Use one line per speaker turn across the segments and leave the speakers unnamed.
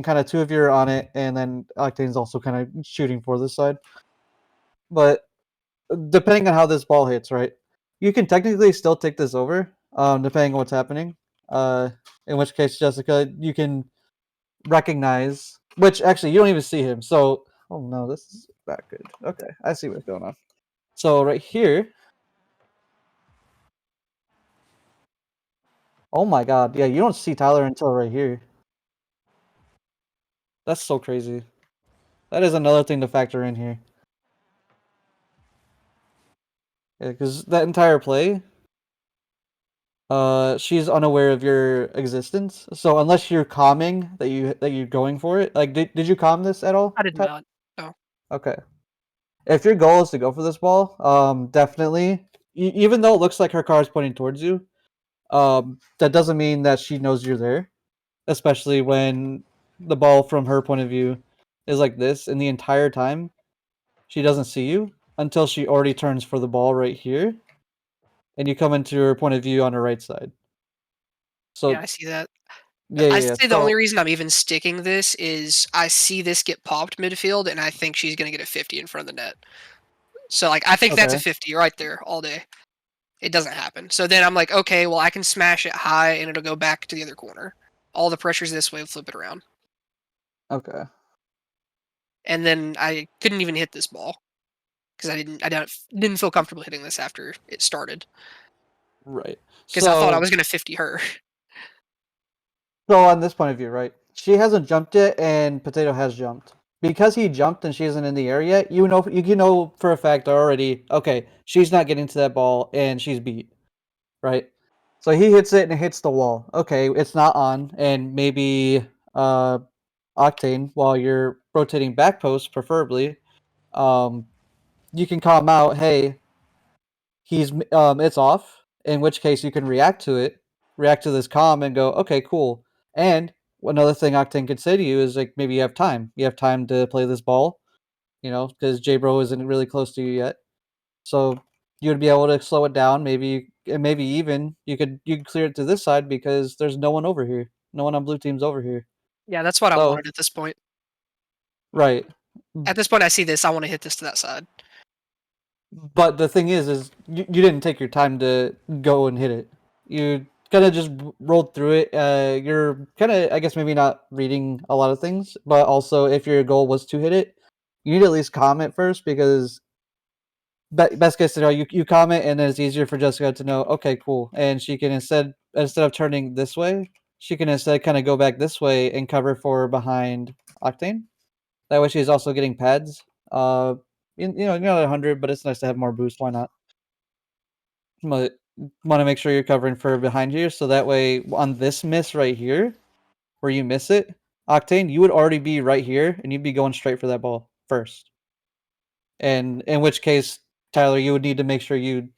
and kind of two of you are on it, and then Octane's also kind of shooting for this side. But depending on how this ball hits, right, you can technically still take this over, depending on what's happening. In which case, Jessica, you can recognize, which actually you don't even see him. So, oh no, this is not good. Okay, I see what's going on. So right here, oh my god, yeah, you don't see Tyler until right here. That's so crazy. That is another thing to factor in here. Yeah, because that entire play, she's unaware of your existence. So unless you're calming that you're going for it, like did you calm this at all?
I did not. No.
Okay. If your goal is to go for this ball, definitely. Even though it looks like her car is pointing towards you, that doesn't mean that she knows you're there. Especially when the ball from her point of view is like this, and the entire time she doesn't see you until she already turns for the ball right here, and you come into her point of view on her right side.
Yeah,
So
I see that. I'd
yeah.
say the only reason I'm even sticking this is I see this get popped midfield, and I think she's gonna get a 50 in front of the net. So like I think that's a
Okay.
50 right there all day. It doesn't happen. So then I'm like, okay, well I can smash it high and it'll go back to the other corner. All the pressure's this way, flip it around.
Okay.
And then I couldn't even hit this ball because I didn't feel comfortable hitting this after it started
Right.
because I thought I
So
was gonna 50 her.
so on this point of view, right? She hasn't jumped yet, and Potato has jumped. Because he jumped and she isn't in the air yet, you know for a fact already. Okay, she's not getting to that ball, and she's beat. Right. So he hits it and it hits the wall. Okay, it's not on, and maybe uh, Octane, while you're rotating back post, preferably, um, you can call him out. Hey, it's off. In which case, you can react to it, react to this comm, and go, okay, cool. And another thing Octane could say to you is like, maybe you have time. You have time to play this ball, because J Bro isn't really close to you yet. So you would be able to slow it down. Maybe even you could clear it to this side because there's no one over here. No one on blue team's over here.
Yeah, that's what I
So
wanted at this point.
right.
At this point, I see this. I want to hit this to that side.
But the thing is you didn't take your time to go and hit it. You kind of just rolled through it. You're kind of, I guess, maybe not reading a lot of things, but also if your goal was to hit it, you need to at least comment first because best case scenario, you comment and then it's easier for Jessica to know. Okay, cool, and she can instead of turning this way, she can instead kind of go back this way and cover for behind Octane. That way, she's also getting pads. You're not 100, but it's nice to have more boost. Why not? But want to make sure you're covering for behind here, so that way on this miss right here, where you miss it, Octane, you would already be right here, and you'd be going straight for that ball first. And in which case, Tyler, you would need to make sure you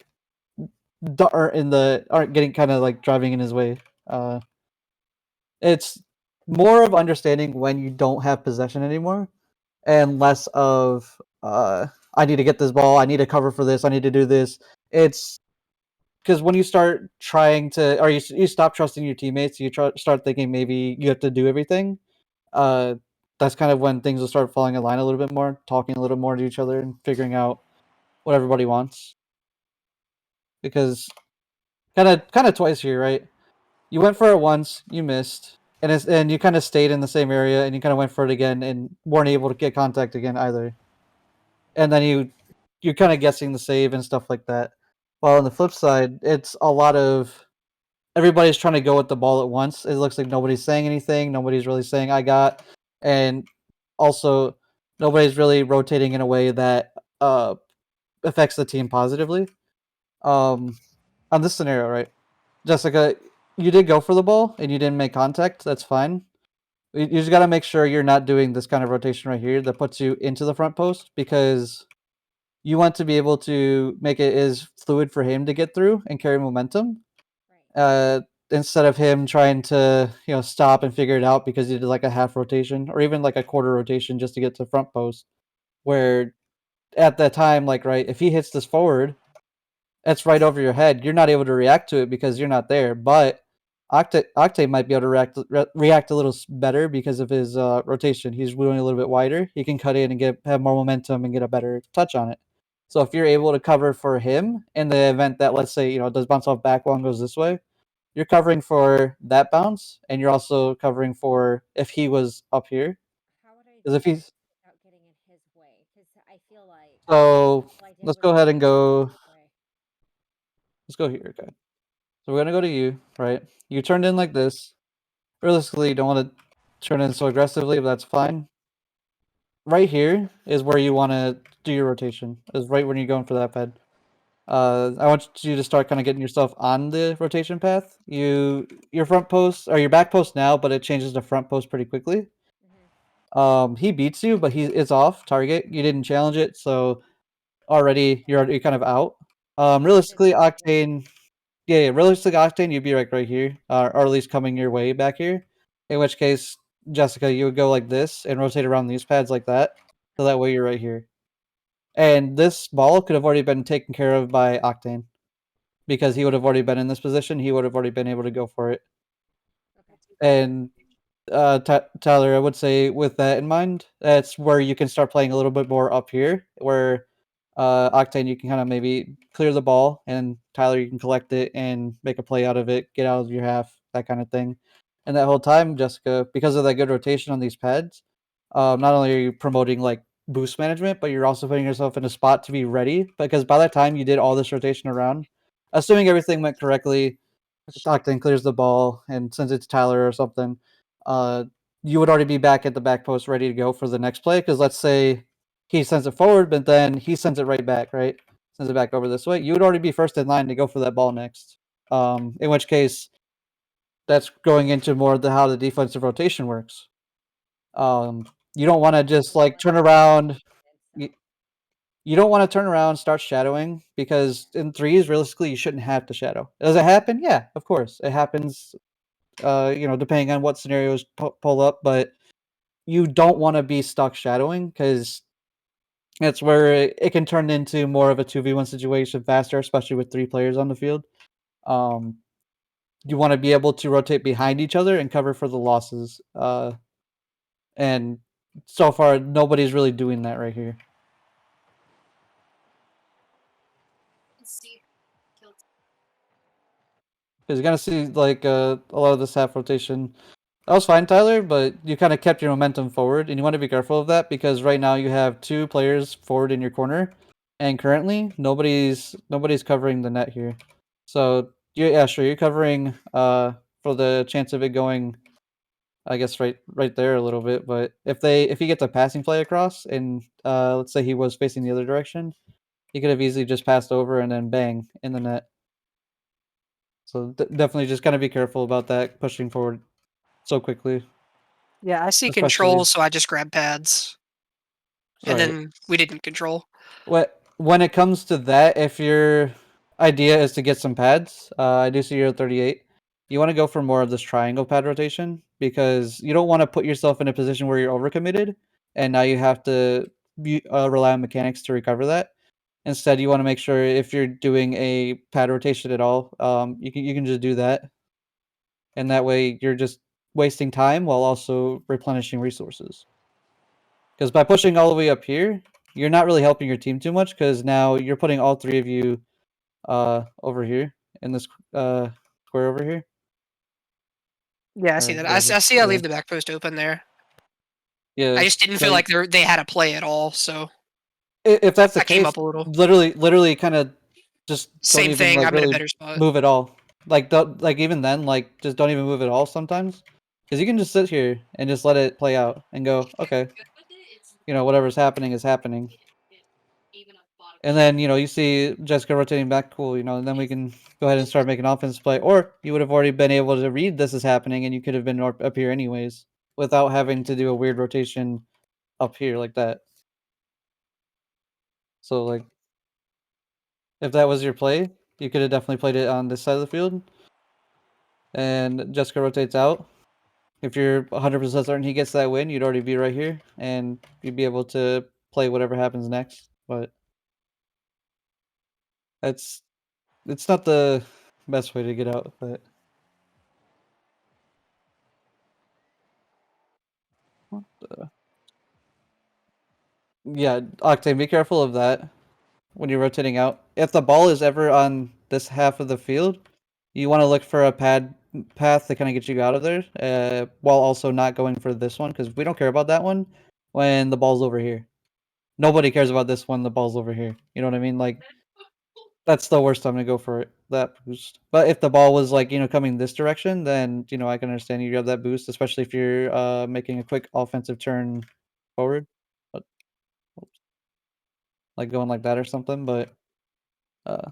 aren't getting kind of like driving in his way. Uh, it's more of understanding when you don't have possession anymore, and less of I need to get this ball, I need to cover for this, I need to do this. It's because when you start trying to, or you stop trusting your teammates, start thinking maybe you have to do everything. Uh, that's kind of when things will start falling in line a little bit more, talking a little more to each other, and figuring out what everybody wants. Because kind of twice here, right? You went for it once, you missed, and you kind of stayed in the same area, and you kind of went for it again, and weren't able to get contact again either. And then you're kind of guessing the save and stuff like that. While on the flip side, it's a lot of everybody's trying to go with the ball at once. It looks like nobody's saying anything. Nobody's really saying "I got," and also nobody's really rotating in a way that affects the team positively. Um, on this scenario, right? Jessica, you did go for the ball and you didn't make contact. That's fine. You just got to make sure you're not doing this kind of rotation right here that puts you into the front post because you want to be able to make it as fluid for him to get through and carry momentum. Instead of him trying to stop and figure it out because he did like a half rotation or even like a quarter rotation just to get to front post. Where at that time, like right, if he hits this forward, that's right over your head. You're not able to react to it because you're not there. But Octane might be able to react a little better because of his rotation. He's going a little bit wider. He can cut in and have more momentum and get a better touch on it. So if you're able to cover for him in the event that, let's say, it does bounce off back wall and goes this way, you're covering for that bounce, and you're also covering for if he was up here.
How would I
Because if
do
he's
that without getting in his way? Because I feel like
so,
all I did
let's
was
go ahead and
get in
go.
his way.
Let's go here. Okay. So we're gonna go to you, right? You turned in like this. Realistically, you don't want to turn in so aggressively, but that's fine. Right here is where you want to do your rotation. Is right when you're going for that pad. I want you to start kind of getting yourself on the rotation path. Your front post or your back post now, but it changes to front post pretty quickly. He beats you, but it's off target. You didn't challenge it, so you're kind of out. Realistically, Octane, yeah, realistically, Octane, you'd be like right here, or at least coming your way back here. In which case, Jessica, you would go like this and rotate around these pads like that, so that way you're right here. And this ball could have already been taken care of by Octane because he would have already been in this position. He would have already been able to go for it.
Okay.
And Tyler, I would say with that in mind, that's where you can start playing a little bit more up here, where Octane, you can kind of maybe clear the ball, and Tyler, you can collect it and make a play out of it, get out of your half, that kind of thing. And that whole time, Jessica, because of that good rotation on these pads, not only are you promoting like boost management, but you're also putting yourself in a spot to be ready. Because by the time you did all this rotation around, assuming everything went correctly, Stockton clears the ball and sends it to Tyler or something, uh, you would already be back at the back post ready to go for the next play. Because let's say he sends it forward, but then he sends it right back, right? Sends it back over this way. You would already be first in line to go for that ball next. In which case, that's going into more of how the defensive rotation works. You don't want to just like turn around. You, you don't want to turn around, start shadowing because in threes, realistically, you shouldn't have to shadow. Does it happen? Yeah, of course, it happens. Depending on what scenarios pull up, but you don't want to be stuck shadowing because that's where it can turn into more of a 2v1 situation faster, especially with 3 players on the field. Um, you want to be able to rotate behind each other and cover for the losses. And so far, nobody's really doing that right here. Because you're gonna see like a lot of this half rotation. That was fine, Tyler, but you kind of kept your momentum forward, and you want to be careful of that because right now you have 2 players forward in your corner, and currently nobody's covering the net here. So yeah, sure, you're covering for the chance of it going, I guess right there a little bit. But if he gets a passing play across, and let's say he was facing the other direction, he could have easily just passed over and then bang in the net. So definitely just kind of be careful about that pushing forward so quickly,
Yeah, I see
especially
control, so I just grab pads, and
right.
then we didn't control.
When it comes to that, if your idea is to get some pads, I do see you're at 38. You want to go for more of this triangle pad rotation because you don't want to put yourself in a position where you're overcommitted, and now you have to rely on mechanics to recover that. Instead, you want to make sure if you're doing a pad rotation at all, you can just do that, and that way you're just wasting time while also replenishing resources. Because by pushing all the way up here, you're not really helping your team too much because now you're putting all 3 of you over here in this square over here.
Yeah, I see
Or
that.
whatever.
I see. I
Yeah.
leave the back post open there. I
Yeah.
just didn't
So
feel like they had a play at all, so
if that's the
I came
case,
up a little.
literally kind of just don't
Same
even
thing.
like
I'm in a
really
better spot.
move at all. Like don't like even then like just don't even move at all sometimes. Because you can just sit here and just let it play out and go, okay, whatever's happening is happening. And then, you see Jessica rotating back, cool, and then we can go ahead and start making offense play. Or you would have already been able to read this is happening and you could have been up here anyways without having to do a weird rotation up here like that. So, like, if that was your play, you could have definitely played it on this side of the field. And Jessica rotates out. If you're 100% certain he gets that win, you'd already be right here and you'd be able to play whatever happens next. But it's not the best way to get out, but Yeah, Octane, be careful of that when you're rotating out. If the ball is ever on this half of the field, you want to look for a path to kind of get you out of there, while also not going for this one, because we don't care about that one when the ball's over here. Nobody cares about this when the ball's over here. You know what I mean? Like, that's the worst time to go for it, that boost. But if the ball was like, coming this direction, then, I can understand you grab that boost, especially if you're making a quick offensive turn forward. But, like going like that or something, but uh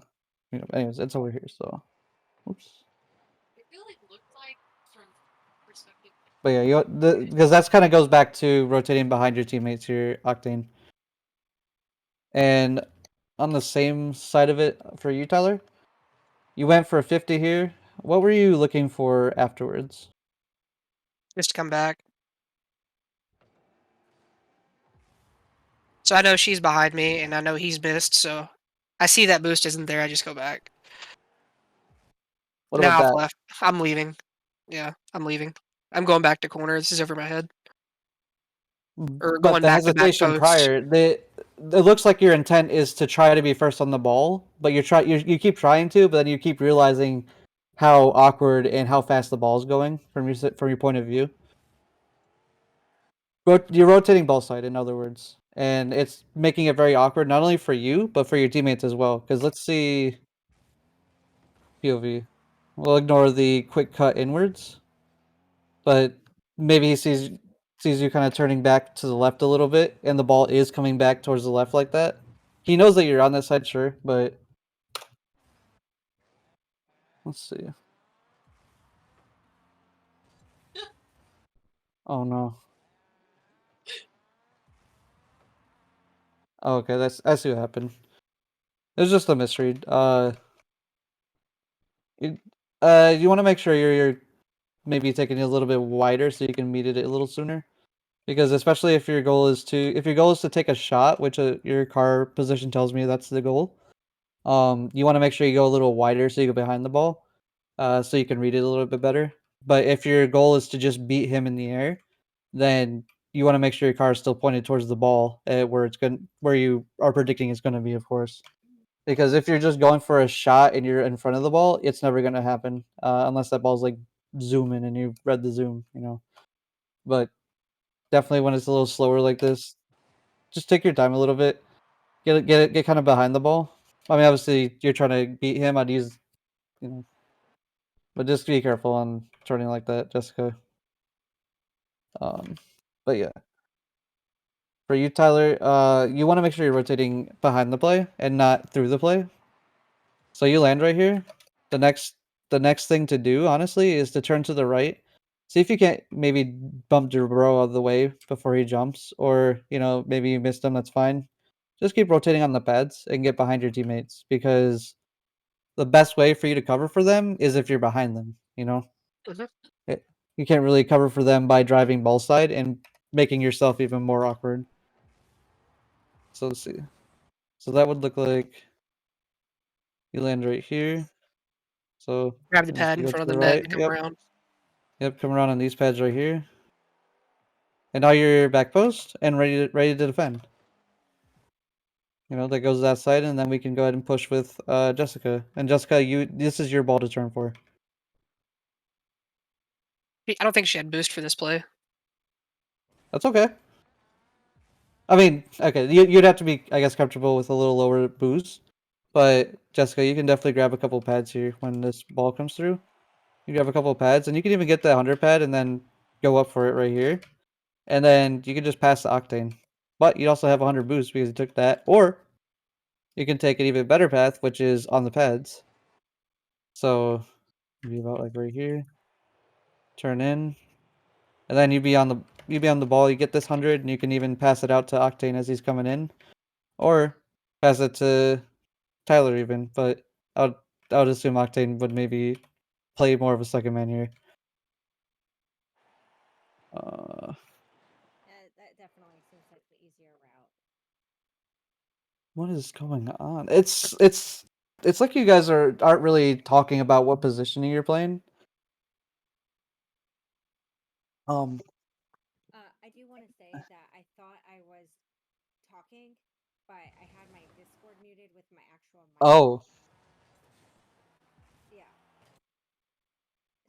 anyways, it's over here, so oops. But yeah, because that's kind of goes back to rotating behind your teammates here, Octane. And on the same side of it for you, Tyler, you went for a 50 here. What were you looking for afterwards?
Just to come back. So I know she's behind me, and I know he's missed, so I see that boost isn't there, I just go back.
What
Now
about
I've
that?
left. I'm leaving. Yeah, I'm leaving. I'm going back to corner. This is over my head. Or
But
going
the
back to back
hesitation
post.
prior, it looks like your intent is to try to be first on the ball, but you keep trying to, but then you keep realizing how awkward and how fast the ball is going from your point of view. You're rotating ball side, in other words, and it's making it very awkward, not only for you but for your teammates as well. Because let's see POV. We'll ignore the quick cut inwards, but maybe he sees you kind of turning back to the left a little bit, and the ball is coming back towards the left like that. He knows that you're on that side, sure, but let's see. Oh no. Oh, okay, I see what happened. It was just a misread. You, you want to make sure you're maybe taking it a little bit wider so you can meet it a little sooner. Because especially if your goal is to take a shot, which your car position tells me that's the goal. You want to make sure you go a little wider so you go behind the ball, so you can read it a little bit better. But if your goal is to just beat him in the air, then you want to make sure your car is still pointed towards the ball, where you are predicting it's going to be, of course. Because if you're just going for a shot and you're in front of the ball, it's never going to happen, unless that ball's like zooming and you read the zoom. But definitely when it's a little slower like this, just take your time a little bit. Get kind of behind the ball. I mean, obviously you're trying to beat him. I'd use, but just be careful on turning like that, Jessica. Um, but yeah, for you, Tyler, you want to make sure you're rotating behind the play and not through the play. So you land right here. The next thing to do, honestly, is to turn to the right. See if you can't maybe bump your bro out of the way before he jumps, or maybe you missed him. That's fine. Just keep rotating on the pads and get behind your teammates, because the best way for you to cover for them is if you're behind them.
Mhm.
You can't really cover for them by driving ball side and making yourself even more awkward. So let's see. So that would look like you land right here. So
Grab the
as
pad
you
in
go
front
to
of
the
the net
right,
and come
yep,
around.
come around on these pads right here, and now you're back post and ready to defend. That goes that side, and then we can go ahead and push with Jessica. And Jessica, this is your ball to turn for.
I don't think she had boost for this play.
That's okay. I mean, okay, you'd have to be, I guess, comfortable with a little lower boost. But Jessica, you can definitely grab a couple pads here when this ball comes through. You grab a couple pads, and you can even get the 100 pad and then go up for it right here. And then you can just pass the Octane. But you also have 100 boost because you took that. Or you can take an even better path, which is on the pads. So be about like right here. Turn in. And then you'd be on the ball, you get this 100, and you can even pass it out to Octane as he's coming in. Or pass it to Tyler even, but I would assume Octane would maybe play more of a second man here.
That definitely seems like the easier route.
What is going on? It's like you guys aren't really talking about what positioning you're playing.
I do want say that I thought I was talking, but I had my Discord muted with my actual mic.
Oh,
Yeah.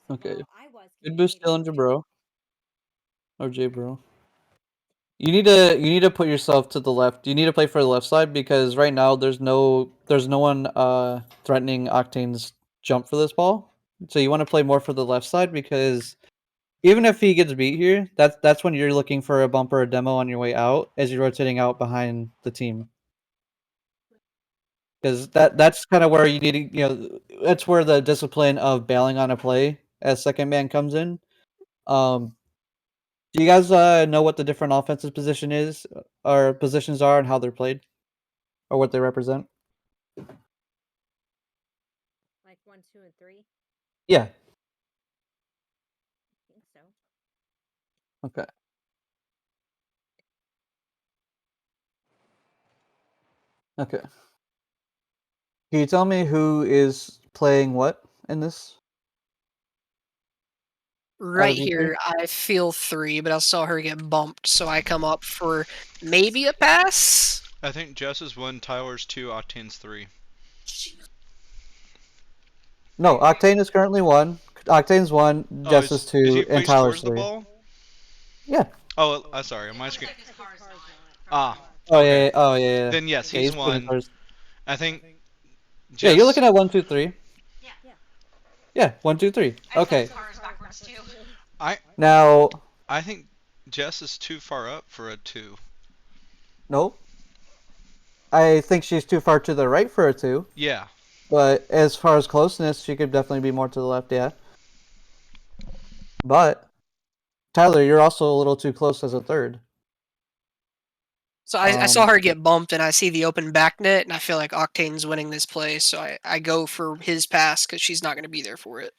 So
okay.
while I was
Good boost,
communicating
Dillinger,
with
bro. Or J, bro. You need to put yourself to the left. You need to play for the left side because right now there's no one threatening Octane's jump for this ball. So you want to play more for the left side because even if he gets beat here, that's when you're looking for a bumper or demo on your way out as you're rotating out behind the team. Because that's kind of where you need to, that's where the discipline of bailing on a play as second man comes in. Do you guys know what the different offensive position is or positions are and how they're played or what they represent?
like 1, 2, and 3.
Yeah.
I think so.
Okay. Okay. Can you tell me who is playing what in this?
Right
you three?
here, I feel 3, but I saw her get bumped, so I come up for maybe a pass.
I think Jess is 1, Tyler's 2, Octane's 3.
No, Octane is currently 1. Octane's 1,
Oh,
Jess is
is
2,
he
and
faced
Tyler's
towards the
3.
ball?
Yeah.
Oh, I'm sorry. On my screen.
Because his car's not.
Ah,
Oh yeah.
okay.
Yeah. Oh yeah. Yeah.
Then yes,
Yeah,
he's
putting
1.
first.
I think
Yeah, you're
Jess.
looking at 1, 2, 3.
Yeah.
Yeah, 1, 2, 3. Okay.
Car's backwards too.
I
Now,
I think Jess is too far up for a 2.
nope. I think she's too far to the right for a 2.
Yeah.
But as far as closeness, she could definitely be more to the left, yeah. But Tyler, you're also a little too close as a third.
So I saw her get bumped, and I see the open back net, and I feel like Octane's winning this play, so I go for his pass because she's not going to be there for it.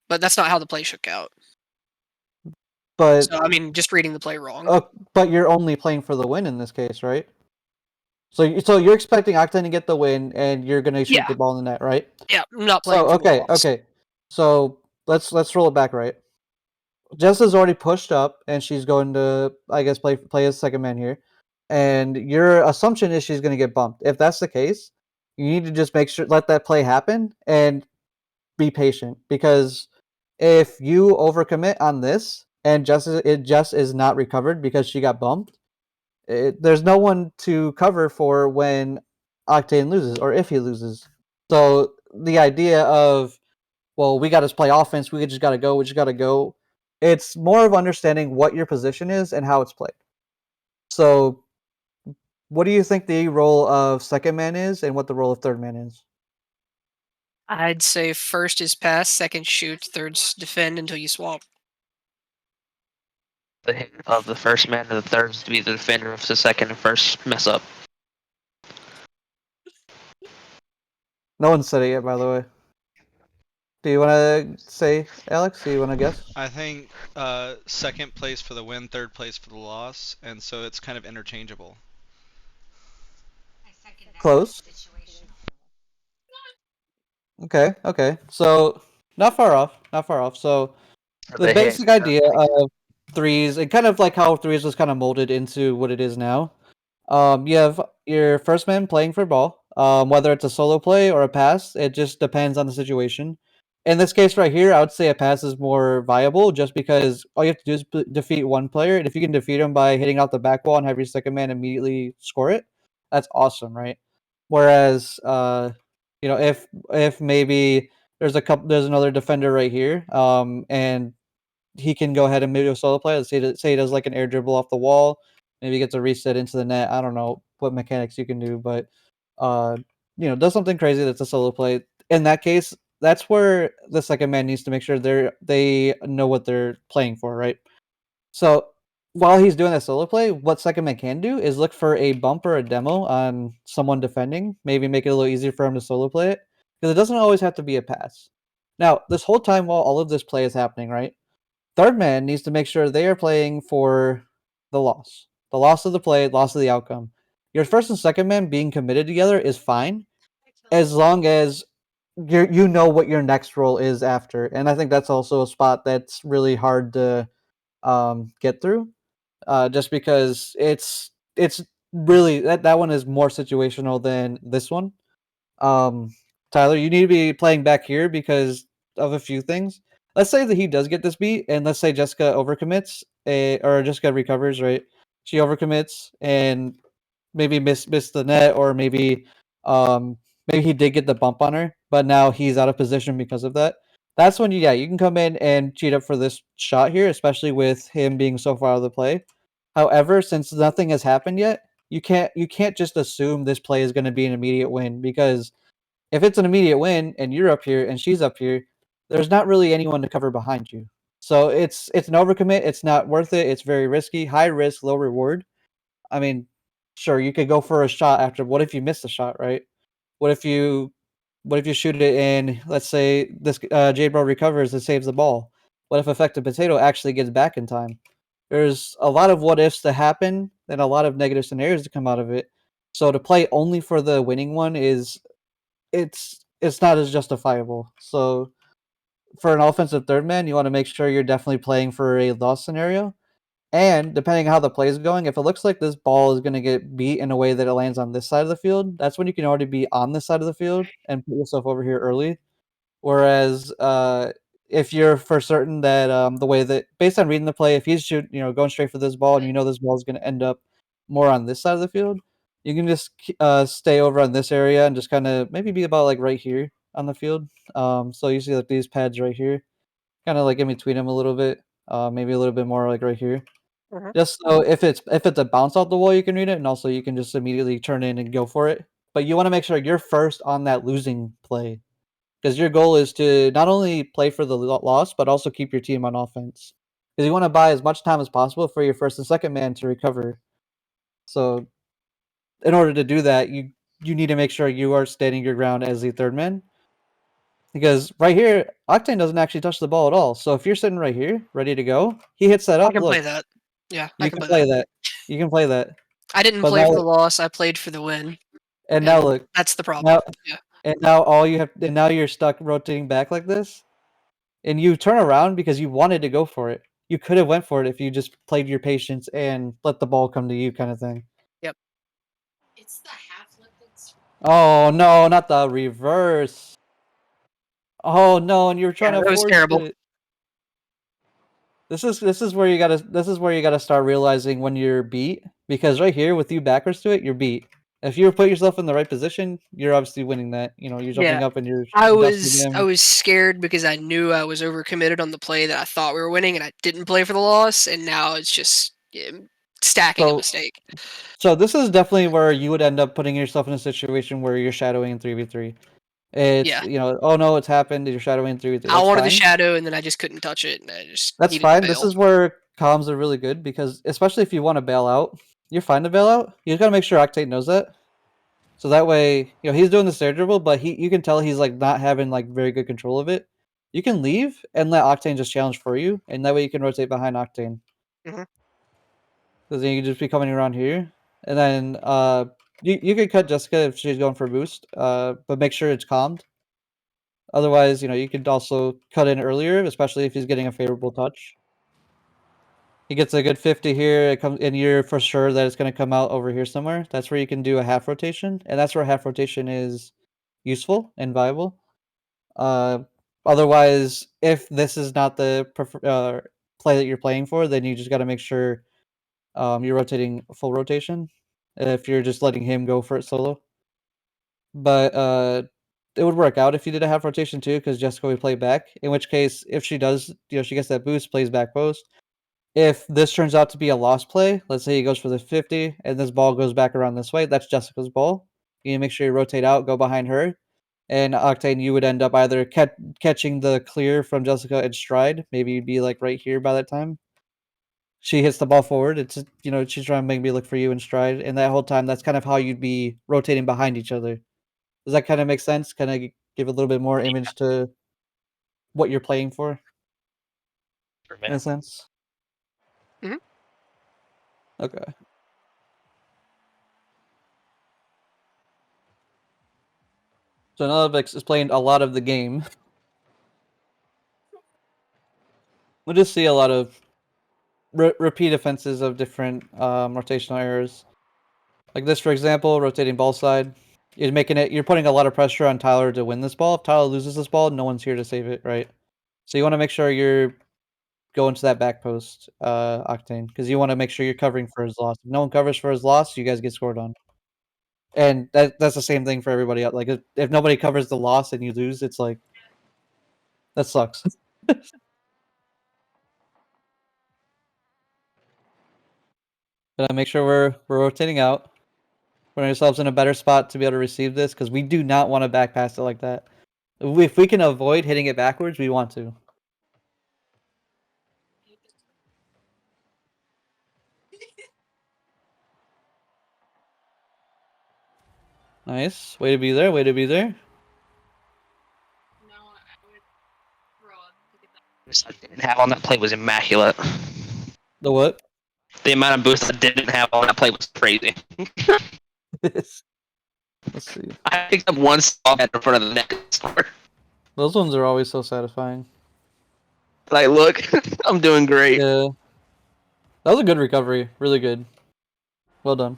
But that's not how the play shook out.
But
So, I mean, just reading the play wrong.
but you're only playing for the win in this case, right? So you're expecting Octane to get the win, and you're gonna shoot
Yeah.
the ball in the net, right?
Yeah, I'm not playing
So
for the loss.
okay. So let's roll it back, right? Jess is already pushed up, and she's going to, I guess, play as second man here. And your assumption is she's going to get bumped. If that's the case, you need to just let that play happen and be patient, because if you overcommit on this and it just is not recovered because she got bumped, there's no one to cover for when Octane loses or if he loses. So the idea of, well, we got to play offense, we just got to go, it's more of understanding what your position is and how it's played. So what do you think the role of second man is and what the role of third man is?
I'd say first is pass, second shoot, third's defend until you swap.
The hit of the first man and the third is to be the defender if the second and first mess up.
No one said it yet, by the way. Do you want to say, Alex? Do you want to guess?
I think second place for the win, third place for the loss, and so it's kind of interchangeable.
Close. Okay. So not far off. So the basic idea of threes, and kind of like how threes was kind of molded into what it is now. You have your first man playing for ball. Whether it's a solo play or a pass, it just depends on the situation. In this case right here, I would say a pass is more viable just because all you have to do is defeat one player, and if you can defeat him by hitting out the back wall and have your second man immediately score it, that's awesome, right? Whereas, if maybe there's another defender right here, and he can go ahead and maybe a solo play. Let's say he does like an air dribble off the wall, maybe he gets a reset into the net. I don't know what mechanics you can do, but uh, does something crazy that's a solo play. In that case, that's where the second man needs to make sure they know what they're playing for, right? So while he's doing that solo play, what second man can do is look for a bump or a demo on someone defending, maybe make it a little easier for him to solo play it, because it doesn't always have to be a pass. Now, this whole time while all of this play is happening, right? Third man needs to make sure they are playing for the loss of the play, loss of the outcome. Your first and second man being committed together is fine as long as you know what your next role is after. And I think that's also a spot that's really hard to get through. just because it's really that one is more situational than this one. Um, Tyler, you need to be playing back here because of a few things. Let's say that he does get this beat, and let's say Jessica overcommits, or Jessica recovers, right? She overcommits and maybe miss the net, or um maybe he did get the bump on her, but now he's out of position because of that. That's when you can come in and cheat up for this shot here, especially with him being so far out of the play. However, since nothing has happened yet, you can't just assume this play is going to be an immediate win, because if it's an immediate win and you're up here and she's up here, there's not really anyone to cover behind you. So it's an overcommit. It's not worth it. It's very risky, high risk, low reward. I mean, sure, you could go for a shot after. What if you miss the shot, right? What if you what if you shoot it and let's say this J-Bro recovers and saves the ball? What if Effective Potato actually gets back in time? There's a lot of what ifs to happen and a lot of negative scenarios to come out of it. So to play only for the winning one is it's not as justifiable. So for an offensive third man, you want to make sure you're definitely playing for a loss scenario. And depending on how the play is going, if it looks like this ball is going to get beat in a way that it lands on this side of the field, that's when you can already be on this side of the field and put yourself over here early. Whereas if you're for certain that the way that, based on reading the play, if he's going straight for this ball and you know this ball is going to end up more on this side of the field, you can just stay over on this area and just kind of maybe be about like right here on the field. So you see like these pads right here, kind of like in between them a little bit, maybe a little bit more like right here.
Mhm.
Just so if it's a bounce off the wall, you can read it, and also you can just immediately turn in and go for it. But you want to make sure you're first on that losing play, because your goal is to not only play for the loss, but also keep your team on offense. Because you want to buy as much time as possible for your first and second man to recover. So, in order to do that, you need to make sure you are standing your ground as the third man. Because right here, Octane doesn't actually touch the ball at all. So if you're sitting right here, ready to go, he hits that
I
up.
can play
Look,
that. Yeah, I
you
can
can
play
play
that.
that. You can play that.
I didn't
But
play for
now,
the loss. I played for the win,
and now
and
look,
that's the problem.
now
Yeah.
and now all you have, and now you're stuck rotating back like this, and you turn around because you wanted to go for it. You could have went for it if you just played your patience and let the ball come to you, kind of thing.
Yep.
Oh no, not the reverse. Oh no, and you're trying
Yeah,
to
that was
force
terrible.
it. This is where you gotta start realizing when you're beat, because right here with you backwards to it, you're beat. If you put yourself in the right position, you're obviously winning that. You're jumping
Yeah.
up and you're
I
dusting
was I
him.
was scared because I knew I was overcommitted on the play that I thought we were winning, and I didn't play for the loss, and now it's just stacking a
So
mistake.
so this is definitely where you would end up putting yourself in a situation where you're shadowing in 3v3. It's
Yeah.
oh no, it's happened. You're shadowing in 3v3.
I
That's
wanted the
fine.
shadow, and then I just couldn't touch it, and I just
That's
needed to
fine. This
bail.
is where comms are really good, because especially if you want to bail out, you're fine to bail out. You just gotta make sure Octane knows that. So that way, he's doing the stair dribble, but you can tell he's like not having like very good control of it. You can leave and let Octane just challenge for you, and that way you can rotate behind Octane.
Mhm.
Because then you can just be coming around here, and then you could cut Jessica if she's going for a boost, but make sure it's calmed. Otherwise, you could also cut in earlier, especially if he's getting a favorable touch. He gets a good 50 here, it comes, and you're for sure that it's going to come out over here somewhere. That's where you can do a half rotation, and that's where half rotation is useful and viable. Uh, Otherwise, if this is not the play that you're playing for, then you just got to make sure you're rotating full rotation. If you're just letting him go for it solo, but it would work out if you did a half rotation too, because Jessica would play back. In which case, if she does, she gets that boost, plays back post. If this turns out to be a lost play, let's say he goes for the 50 and this ball goes back around this way, that's Jessica's ball. You need to make sure you rotate out, go behind her. And Octane, you would end up either catching the clear from Jessica in stride. Maybe you'd be like right here by that time. She hits the ball forward. It's she's trying to make me look for you in stride, and that whole time, that's kind of how you'd be rotating behind each other. Does that kind of make sense? Kind of give a little bit more image to what you're playing for, in a sense.
Mhm.
Okay. So now that I've explained a lot of the game, we'll just see a lot of repeat offenses of different rotational errors. Like this, for example, rotating ball side. You're putting a lot of pressure on Tyler to win this ball. If Tyler loses this ball, no one's here to save it, right? So you want to make sure you're going to that back post, Octane, because you want to make sure you're covering for his loss. If no one covers for his loss, you guys get scored on. And that's the same thing for everybody else. Like if nobody covers the loss and you lose, it's like that sucks. Gotta make sure we're rotating out, putting ourselves in a better spot to be able to receive this, because we do not want to back pass it like that. If we can avoid hitting it backwards, we want to. Nice. Way to be there. Way to be there.
I didn't have on that play was immaculate.
The what?
The amount of boost I didn't have on that play was crazy.
Let's see.
I picked up one stall in front of the net score.
Those ones are always so satisfying.
Like, look, I'm doing great.
Yeah. That was a good recovery. Really good. Well done.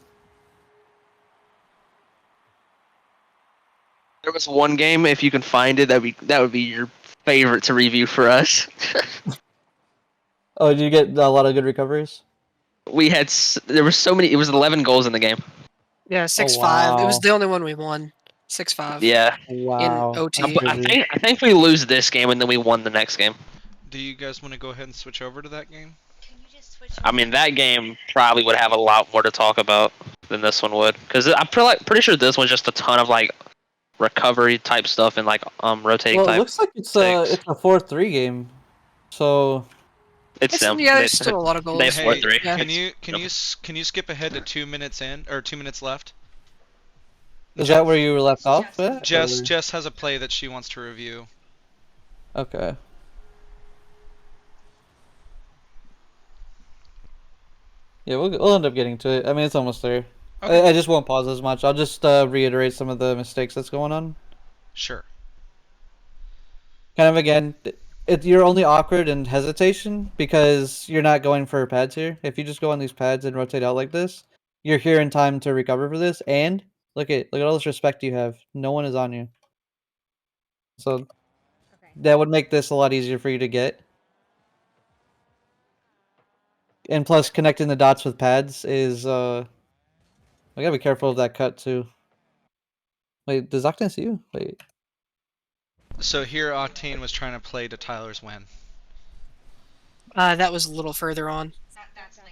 There was one game, if you can find it, that would be your favorite to review for us.
Oh, did you get a lot of good recoveries?
There were so many. It was 11 goals in the game.
Yeah, 6-5. It was
wow.
the only one we won. 6-5.
Yeah.
Wow.
In OT.
I think we lose this game and then we won the next game.
Do you guys want to go ahead and switch over to that game?
Can you just switch?
I mean, that game probably would have a lot more to talk about than this one would, because I'm pretty sure this one's just a ton of like recovery type stuff and like rotating
Well, it
type.
looks like it's
things.
a 4-3 game. So
It's them.
Yeah, there's still a lot of goals.
They scored
Hey,
3.
Yeah.
can you skip ahead to 2 minutes in or 2 minutes left?
is that where you were left off at?
Jess
or-
Jess has a play that she wants to review.
Okay. Yeah, we'll end up getting to it. I mean, it's almost there.
Okay.
I just won't pause as much. I'll just reiterate some of the mistakes that's going on.
Sure.
Kind of again, you're only awkward in hesitation because you're not going for pads here. If you just go on these pads and rotate out like this, you're here in time to recover for this. And look at all this respect you have. No one is on you. So
Okay.
that would make this a lot easier for you to get. And plus, connecting the dots with pads is I gotta be careful of that cut too. Wait, does Octane see you? Wait.
So here Octane was trying to play to Tyler's win.
That was a little further on.
That's later.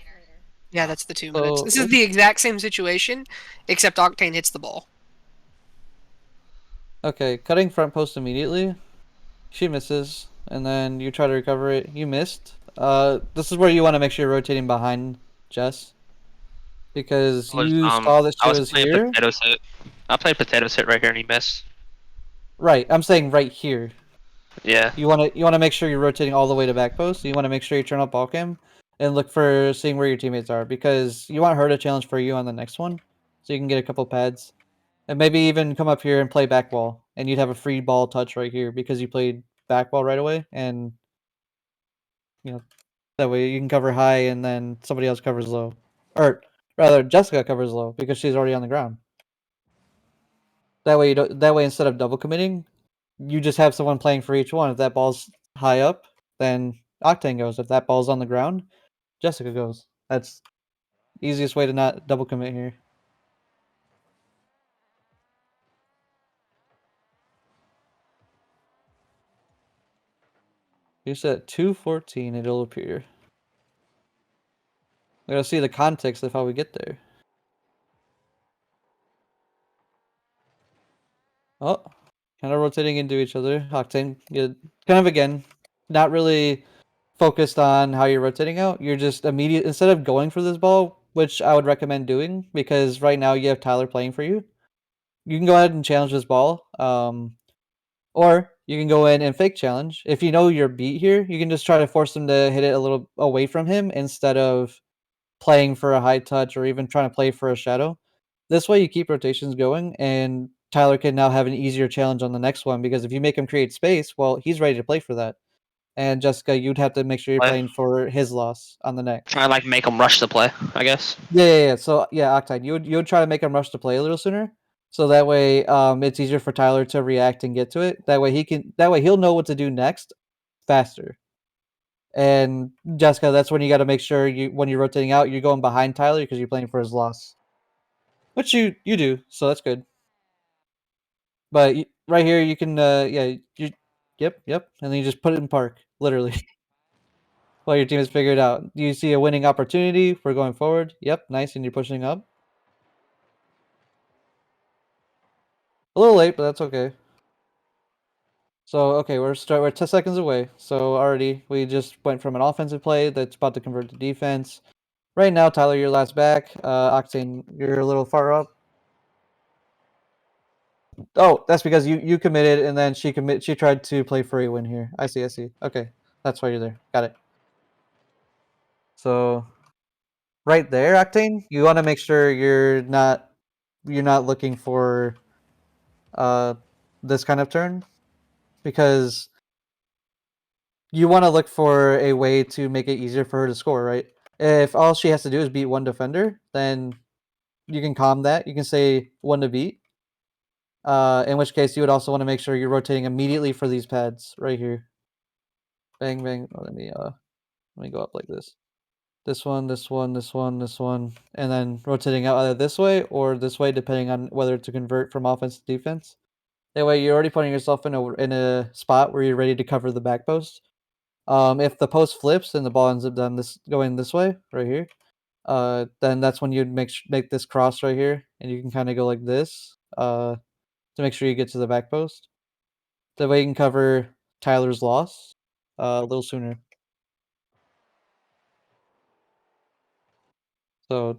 Yeah, that's the 2 minutes.
So-
This is the exact same situation, except Octane hits the ball.
Okay, cutting front post immediately. She misses, and then you try to recover it. You missed. This is where you want to make sure you're rotating behind Jess, because you saw that she was
playing
here.
potato sit. I played potato sit right here and he missed.
Right, I'm saying right here.
Yeah.
You want to make sure you're rotating all the way to back post. You want to make sure you turn up ball cam and look for seeing where your teammates are, because you want her to challenge for you on the next one, so you can get a couple pads, and maybe even come up here and play back ball, and you'd have a free ball touch right here because you played back ball right away, and you know that way you can cover high and then somebody else covers low, or rather Jessica covers low because she's already on the ground. That way you don't. That way instead of double committing, you just have someone playing for each one. If that ball's high up, then Octane goes. If that ball's on the ground, Jessica goes. That's easiest way to not double commit here. You said 2:14. It'll appear. We gotta see the context of how we get there. Oh, kind of rotating into each other. Octane, you kind of again, not really focused on how you're rotating out. You're just instead of going for this ball, which I would recommend doing because right now you have Tyler playing for you. You can go ahead and challenge this ball, or you can go in and fake challenge. If you know you're beat here, you can just try to force him to hit it a little away from him instead of playing for a high touch or even trying to play for a shadow. This way you keep rotations going, and Tyler can now have an easier challenge on the next one because if you make him create space, well, he's ready to play for that. and Jessica, you'd have to make sure you're
Play.
playing for his loss on the next.
Try and like make them rush the play, I guess.
Yeah. So yeah, Octane, you would try to make him rush to play a little sooner, so that way it's easier for Tyler to react and get to it. That way he'll know what to do next faster. And Jessica, that's when you got to make sure when you're rotating out, you're going behind Tyler because you're playing for his loss, which you do, so that's good. But right here, you can yep, and then you just put it in park, literally. While your team has figured it out. Do you see a winning opportunity for going forward? Yep, nice, and you're pushing up. A little late, but that's okay. So okay, we're 10 seconds away. So already we just went from an offensive play that's about to convert to defense. Right now, Tyler, you're last back. Octane, you're a little far up. Oh, that's because you committed and then she tried to play for a win here. I see. Okay. That's why you're there. Got it. So right there, Octane, you want to make sure you're not looking for this kind of turn, because you want to look for a way to make it easier for her to score, right? If all she has to do is beat one defender, then you can calm that. You can say one to beat. In which case you would also want to make sure you're rotating immediately for these pads right here. Bang bang. Oh, let me go up like this. This one, this one, this one, this one, and then rotating out either this way or this way, depending on whether to convert from offense to defense. That way, you're already putting yourself in a spot where you're ready to cover the back post. If the post flips and the ball ends up going this way, right here, then that's when you'd make this cross right here, and you can kind of go like this, to make sure you get to the back post. That way, you can cover Tyler's loss, a little sooner. So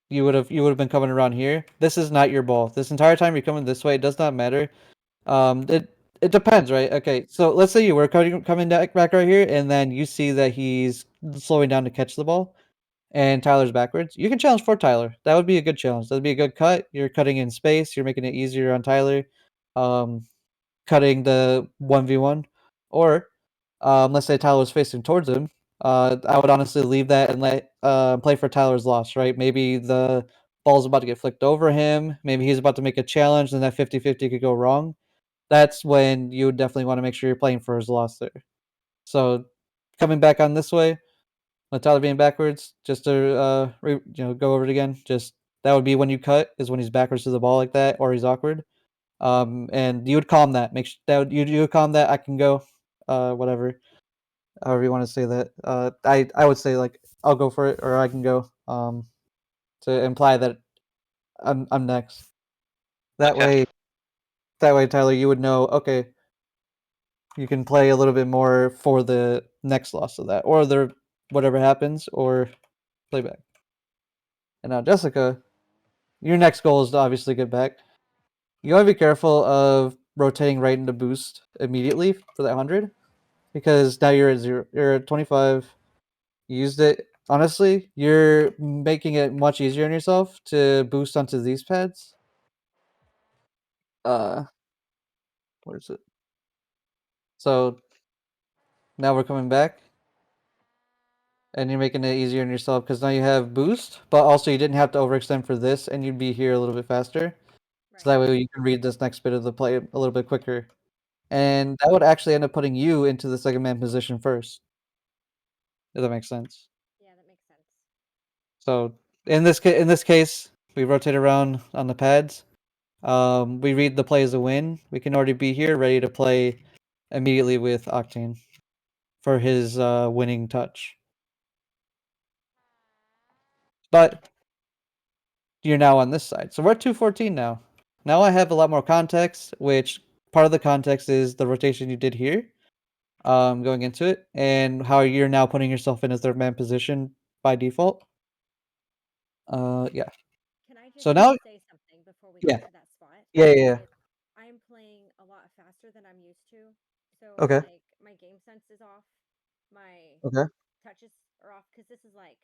you would have been coming around here. This is not your ball. This entire time you're coming this way. It does not matter. It depends, right? Okay, so let's say you were coming back right here, and then you see that he's slowing down to catch the ball, and Tyler's backwards. You can challenge for Tyler. That would be a good challenge. That'd be a good cut. You're cutting in space. You're making it easier on Tyler. Cutting the 1v1, or let's say Tyler's facing towards him. I would honestly leave that and let play for Tyler's loss, right? Maybe the ball's about to get flicked over him. Maybe he's about to make a challenge, and that 50-50 could go wrong. That's when you would definitely want to make sure you're playing for his loss there. So coming back on this way, with Tyler being backwards, just to go over it again. Just that would be when you cut is when he's backwards to the ball like that, or he's awkward. And you would calm that. Make sure that you would calm that. I can go, whatever, however you want to say that. I would say like I'll go for it, or I can go. To imply that I'm next. That
Okay.
way, Tyler, you would know. Okay, you can play a little bit more for the next loss of that, or the whatever happens, or playback. And now, Jessica, your next goal is to obviously get back. You want to be careful of rotating right into boost immediately for that 100, because now you're at 0. You're at 25. You used it. Honestly, you're making it much easier on yourself to boost onto these pads. Where is it? So now we're coming back, and you're making it easier on yourself because now you have boost, but also you didn't have to overextend for this, and you'd be here a little bit faster. So that way you can read this next bit of the play a little bit quicker. And that would actually end up putting you into the second man position first. If that makes sense.
Yeah, that makes sense.
So in this case, we rotate around on the pads. We read the play as a win. We can already be here, ready to play immediately with Octane for his winning touch. But you're now on this side. So we're at 214 now. Now I have a lot more context, which part of the context is the rotation you did here, going into it, and how you're now putting yourself in a third man position by default. Yeah.
Can I just
So now,
say something before we
yeah,
get to that spot?
yeah.
I'm playing a lot faster than I'm used to. So
Okay,
like my game sense is off. My
okay,
touches are off because this is like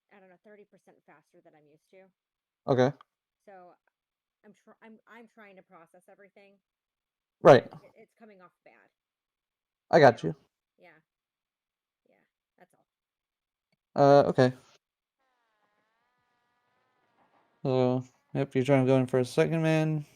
I don't know 30% faster than I'm used to.
okay.
So I'm trying to process everything
Right.
and it's coming off bad.
I got you.
Yeah. Yeah. That's all.
Okay. So, yep, you're trying to go in for a second man.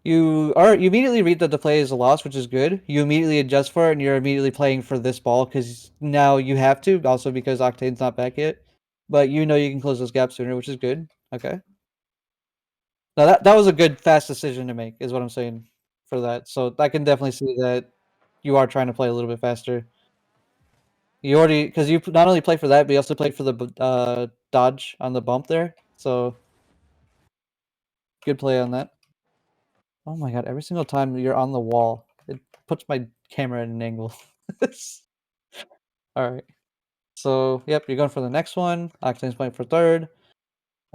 You immediately read that the play is a loss, which is good. You immediately adjust for it, and you're immediately playing for this ball because now you have to. Also because Octane's not back yet, but you know you can close those gaps sooner, which is good. Okay. Now that was a good fast decision to make, is what I'm saying for that. So I can definitely see that you are trying to play a little bit faster. You already because you not only play for that, but you also played for the dodge on the bump there. So good play on that. Oh my god, every single time you're on the wall, it puts my camera at an angle. Alright. So, yep, you're going for the next one. Octane's playing for third.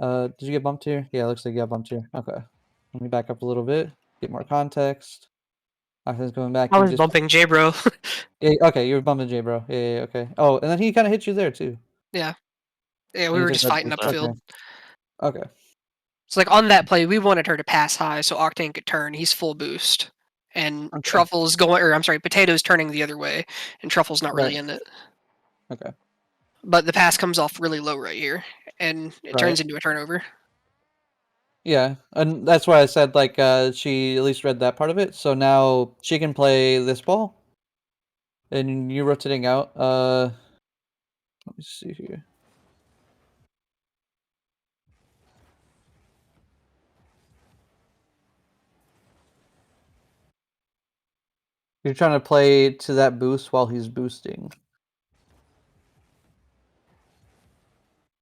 Did you get bumped here? Yeah, it looks like you got bumped here. Okay. Let me back up a little bit, get more context. Octane's going back.
I
You
was
just
bumping J bro.
yeah, okay, you were bumping J bro. Yeah, okay. Oh, and then he kinda hit you there too.
Yeah, we
And he
were
took
just
that
fighting
boost.
upfield.
Okay.
So like on that play, we wanted her to pass high so Octane could turn. He's full boost, and
Okay.
Truffle's going, or I'm sorry, Potato's turning the other way, and Truffle's not really
Right.
in it.
Okay.
But the pass comes off really low right here, and it
Right.
turns into a turnover.
Yeah, and that's why I said like she at least read that part of it. So now she can play this ball. And you rotating out. Let me see here. You're trying to play to that boost while he's boosting.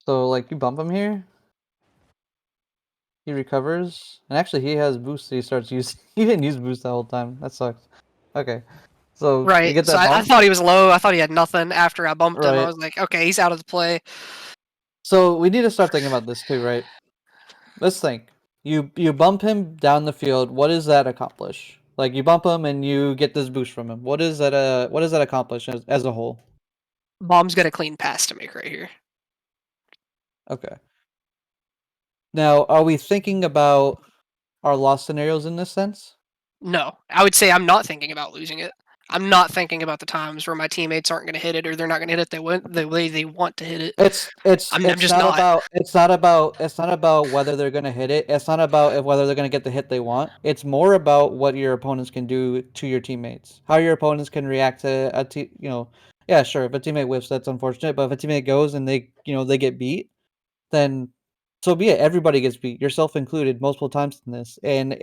So like you bump him here, he recovers, and actually he has boost. So he starts using. He didn't use boost the whole time. That sucks. Okay, so you
Right.
get
So
that
I
bump,
thought he was low. I thought he had nothing. After I bumped him, I
right?
was like, okay, he's out of the play.
So we need to start thinking about this too, right? Let's think. You bump him down the field. What does that accomplish? Like you bump him and you get this boost from him. What does that accomplish as a whole?
Bomb's got a clean pass to make right here.
Okay. Now, are we thinking about our loss scenarios in this sense?
No, I would say I'm not thinking about losing it. I'm not thinking about the times where my teammates aren't going to hit it or they're not going to hit it the way they want to hit it. I'm just
not
not.
about it's not about whether they're gonna hit it. It's not about whether they're gonna get the hit they want. It's more about what your opponents can do to your teammates. How your opponents can react to a team. Yeah, sure. If a teammate whiffs, that's unfortunate. But if a teammate goes and they get beat, then so be it. Everybody gets beat, yourself included, multiple times in this. And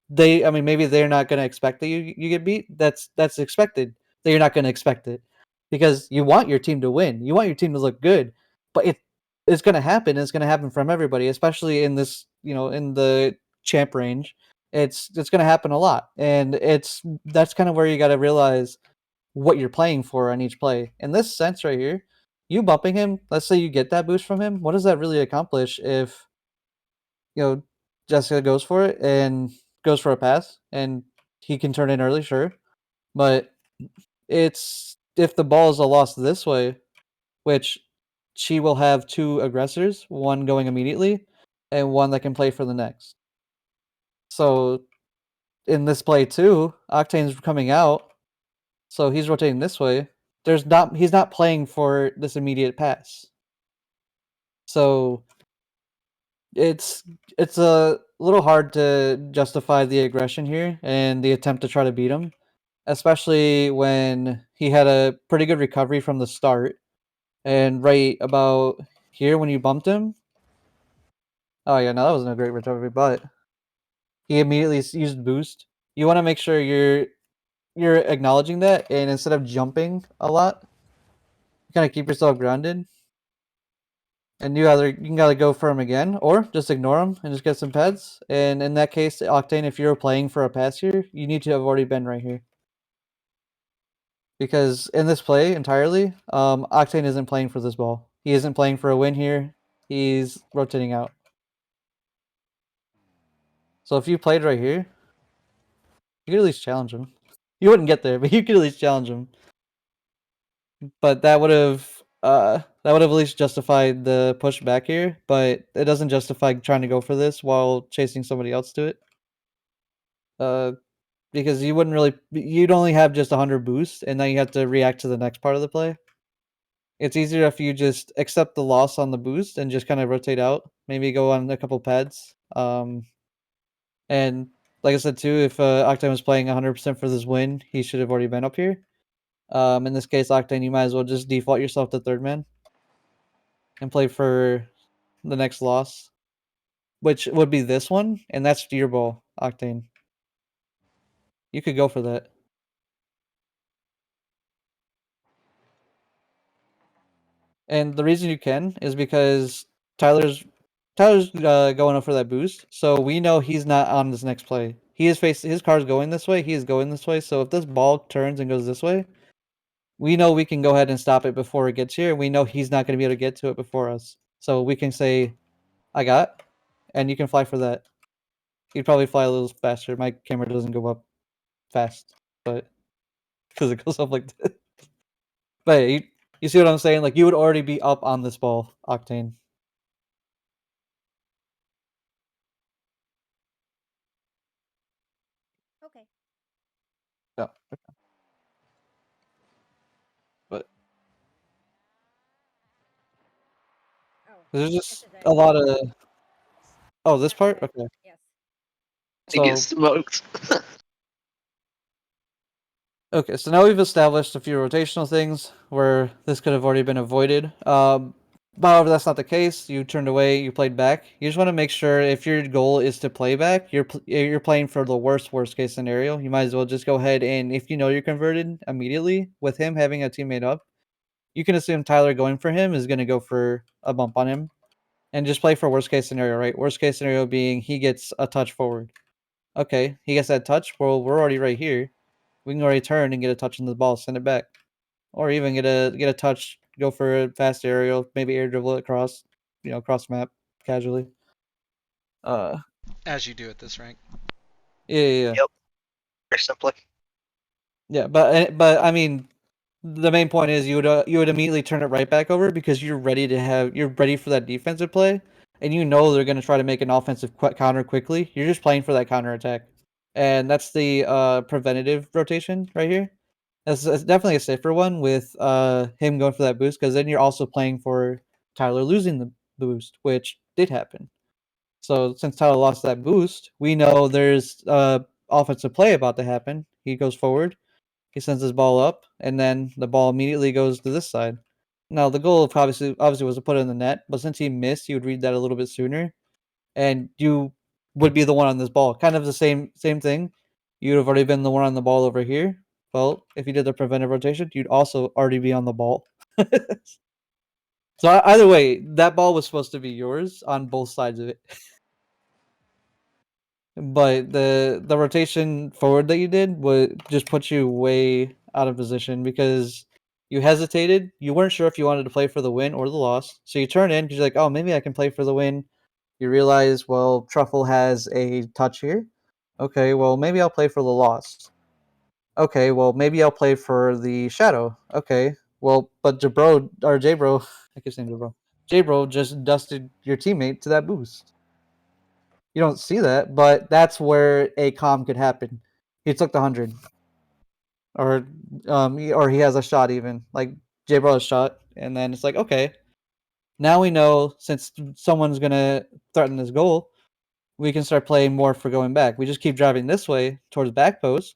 I mean, maybe they're not going to expect that you get beat. That's expected. That you're not going to expect it because you want your team to win. You want your team to look good, but it's going to happen. It's going to happen from everybody, especially in this, in the champ range. It's going to happen a lot, and that's kind of where you got to realize what you're playing for on each play. In this sense right here, you bumping him, let's say you get that boost from him, what does that really accomplish if Jessica goes for it and goes for a pass and he can turn in early, sure. But it's if the ball is a loss this way, which she will have two aggressors, one going immediately and one that can play for the next. So in this play too, Octane's coming out, so he's rotating this way. He's not playing for this immediate pass. So it's a little hard to justify the aggression here and the attempt to try to beat him, especially when he had a pretty good recovery from the start. And right about here when you bumped him, oh yeah, no, that wasn't a great recovery, but he immediately used boost. You want to make sure you're acknowledging that, and instead of jumping a lot, you kind of keep yourself grounded. And you can either go for him again or just ignore him and just get some pads. And in that case, Octane, if you're playing for a pass here, you need to have already been right here. Because in this play entirely, Octane isn't playing for this ball. He isn't playing for a win here. He's rotating out. So if you played right here, you could at least challenge him. You wouldn't get there, but you could at least challenge him. But that would have at least justified the push back here, but it doesn't justify trying to go for this while chasing somebody else to it. because you'd only have just 100 boost, and then you have to react to the next part of the play. It's easier if you just accept the loss on the boost and just kind of rotate out. Maybe go on a couple pads. And like I said too, if Octane was playing 100% for this win, he should have already been up here. In this case, Octane, you might as well just default yourself to third man and play for the next loss, which would be this one, and that's your ball, Octane. You could go for that. And the reason you can is because Tyler's going up for that boost, so we know he's not on this next play. His car's going this way. He is going this way. So if this ball turns and goes this way, we know we can go ahead and stop it before it gets here. We know he's not going to be able to get to it before us. So we can say, "I got," and you can fly for that. You'd probably fly a little faster. My camera doesn't go up fast, but because it goes up like this. But you see what I'm saying? Like you would already be up on this ball, Octane.
Okay.
Yeah. But
Oh,
there's
this
just
is it.
a lot of. Oh, this
That was
part?
it.
Okay.
Yes.
To get
So
smoked.
okay, so now we've established a few rotational things where this could have already been avoided. However, that's not the case. You turned away, you played back. You just want to make sure if your goal is to play back, you're playing for the worst case scenario. You might as well just go ahead and if you know you're converted immediately with him having a teammate up, you can assume Tyler going for him is going to go for a bump on him, and just play for worst case scenario. Right, worst case scenario being he gets a touch forward. Okay, he gets that touch. Well, we're already right here. We can already turn and get a touch on the ball, send it back, or even get a touch, go for a fast aerial, maybe air dribble it across, cross map casually. Uh,
As you do at this rank.
yeah.
Yep. Very simply.
Yeah, but I mean, the main point is you would immediately turn it right back over because you're ready for that defensive play, and you know they're going to try to make an offensive counter quickly. You're just playing for that counter attack, and that's the preventative rotation right here. That's definitely a safer one with him going for that boost because then you're also playing for Tyler losing the boost, which did happen. So since Tyler lost that boost, we know there's offensive play about to happen. He goes forward, he sends his ball up, and then the ball immediately goes to this side. Now the goal obviously was to put it in the net, but since he missed, you would read that a little bit sooner, and you would be the one on this ball. Kind of the same thing. You'd have already been the one on the ball over here. Well, if you did the preventive rotation, you'd also already be on the ball. So either way, that ball was supposed to be yours on both sides of it. But the rotation forward that you did would just put you way out of position because you hesitated. You weren't sure if you wanted to play for the win or the loss. So you turn in because you're like, oh, maybe I can play for the win. You realize, well, Truffle has a touch here. Okay, well, maybe I'll play for the loss. Okay, well, maybe I'll play for the shadow. Okay, well, but Jbro, I keep saying Jbro. Jbro just dusted your teammate to that boost. You don't see that, but that's where a calm could happen. He took the 100, or he has a shot even like Jbro has shot, and then it's like okay, now we know since someone's gonna threaten this goal, we can start playing more for going back. We just keep driving this way towards back post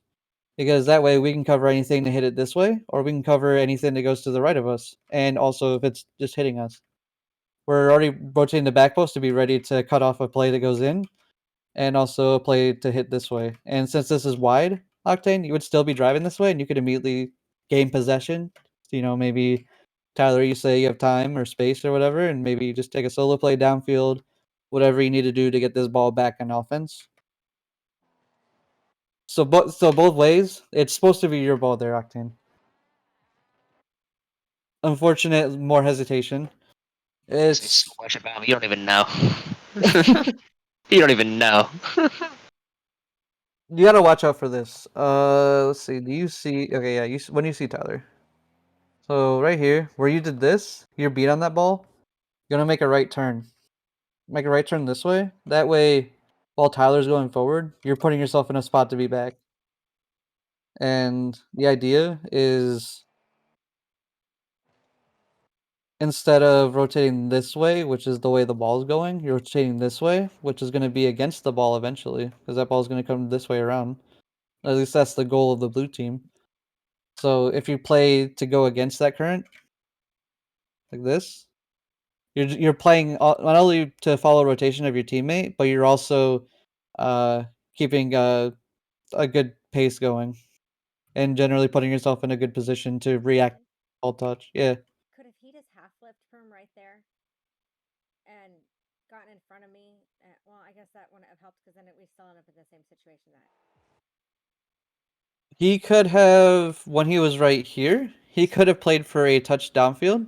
because that way we can cover anything to hit it this way, or we can cover anything that goes to the right of us, and also if it's just hitting us. We're already rotating the back post to be ready to cut off a play that goes in, and also a play to hit this way. And since this is wide, Octane, you would still be driving this way, and you could immediately gain possession. Maybe Tyler, you say you have time or space or whatever, and maybe just take a solo play downfield, whatever you need to do to get this ball back in offense. So both ways, it's supposed to be your ball there, Octane. Unfortunate, more hesitation.
Say so
It's
much about me. You don't even know. You don't even know.
you gotta watch out for this. Let's see. Do you see? Okay, yeah. When you see Tyler. So right here, where you did this, you're beat on that ball. You're gonna make a right turn. Make a right turn this way. That way, while Tyler's going forward, you're putting yourself in a spot to be back. And the idea is instead of rotating this way, which is the way the ball's going, you're rotating this way, which is going to be against the ball eventually, because that ball's going to come this way around. At least that's the goal of the blue team. So if you play to go against that current, like this, you're playing not only to follow rotation of your teammate, but you're also keeping a good pace going, and generally putting yourself in a good position to react all touch. Yeah.
Could have he just half flipped from right there and gotten in front of me? Well, I guess that wouldn't have helped because then we still end up in the same situation that.
He could have, when he was right here, he could have played for a touch downfield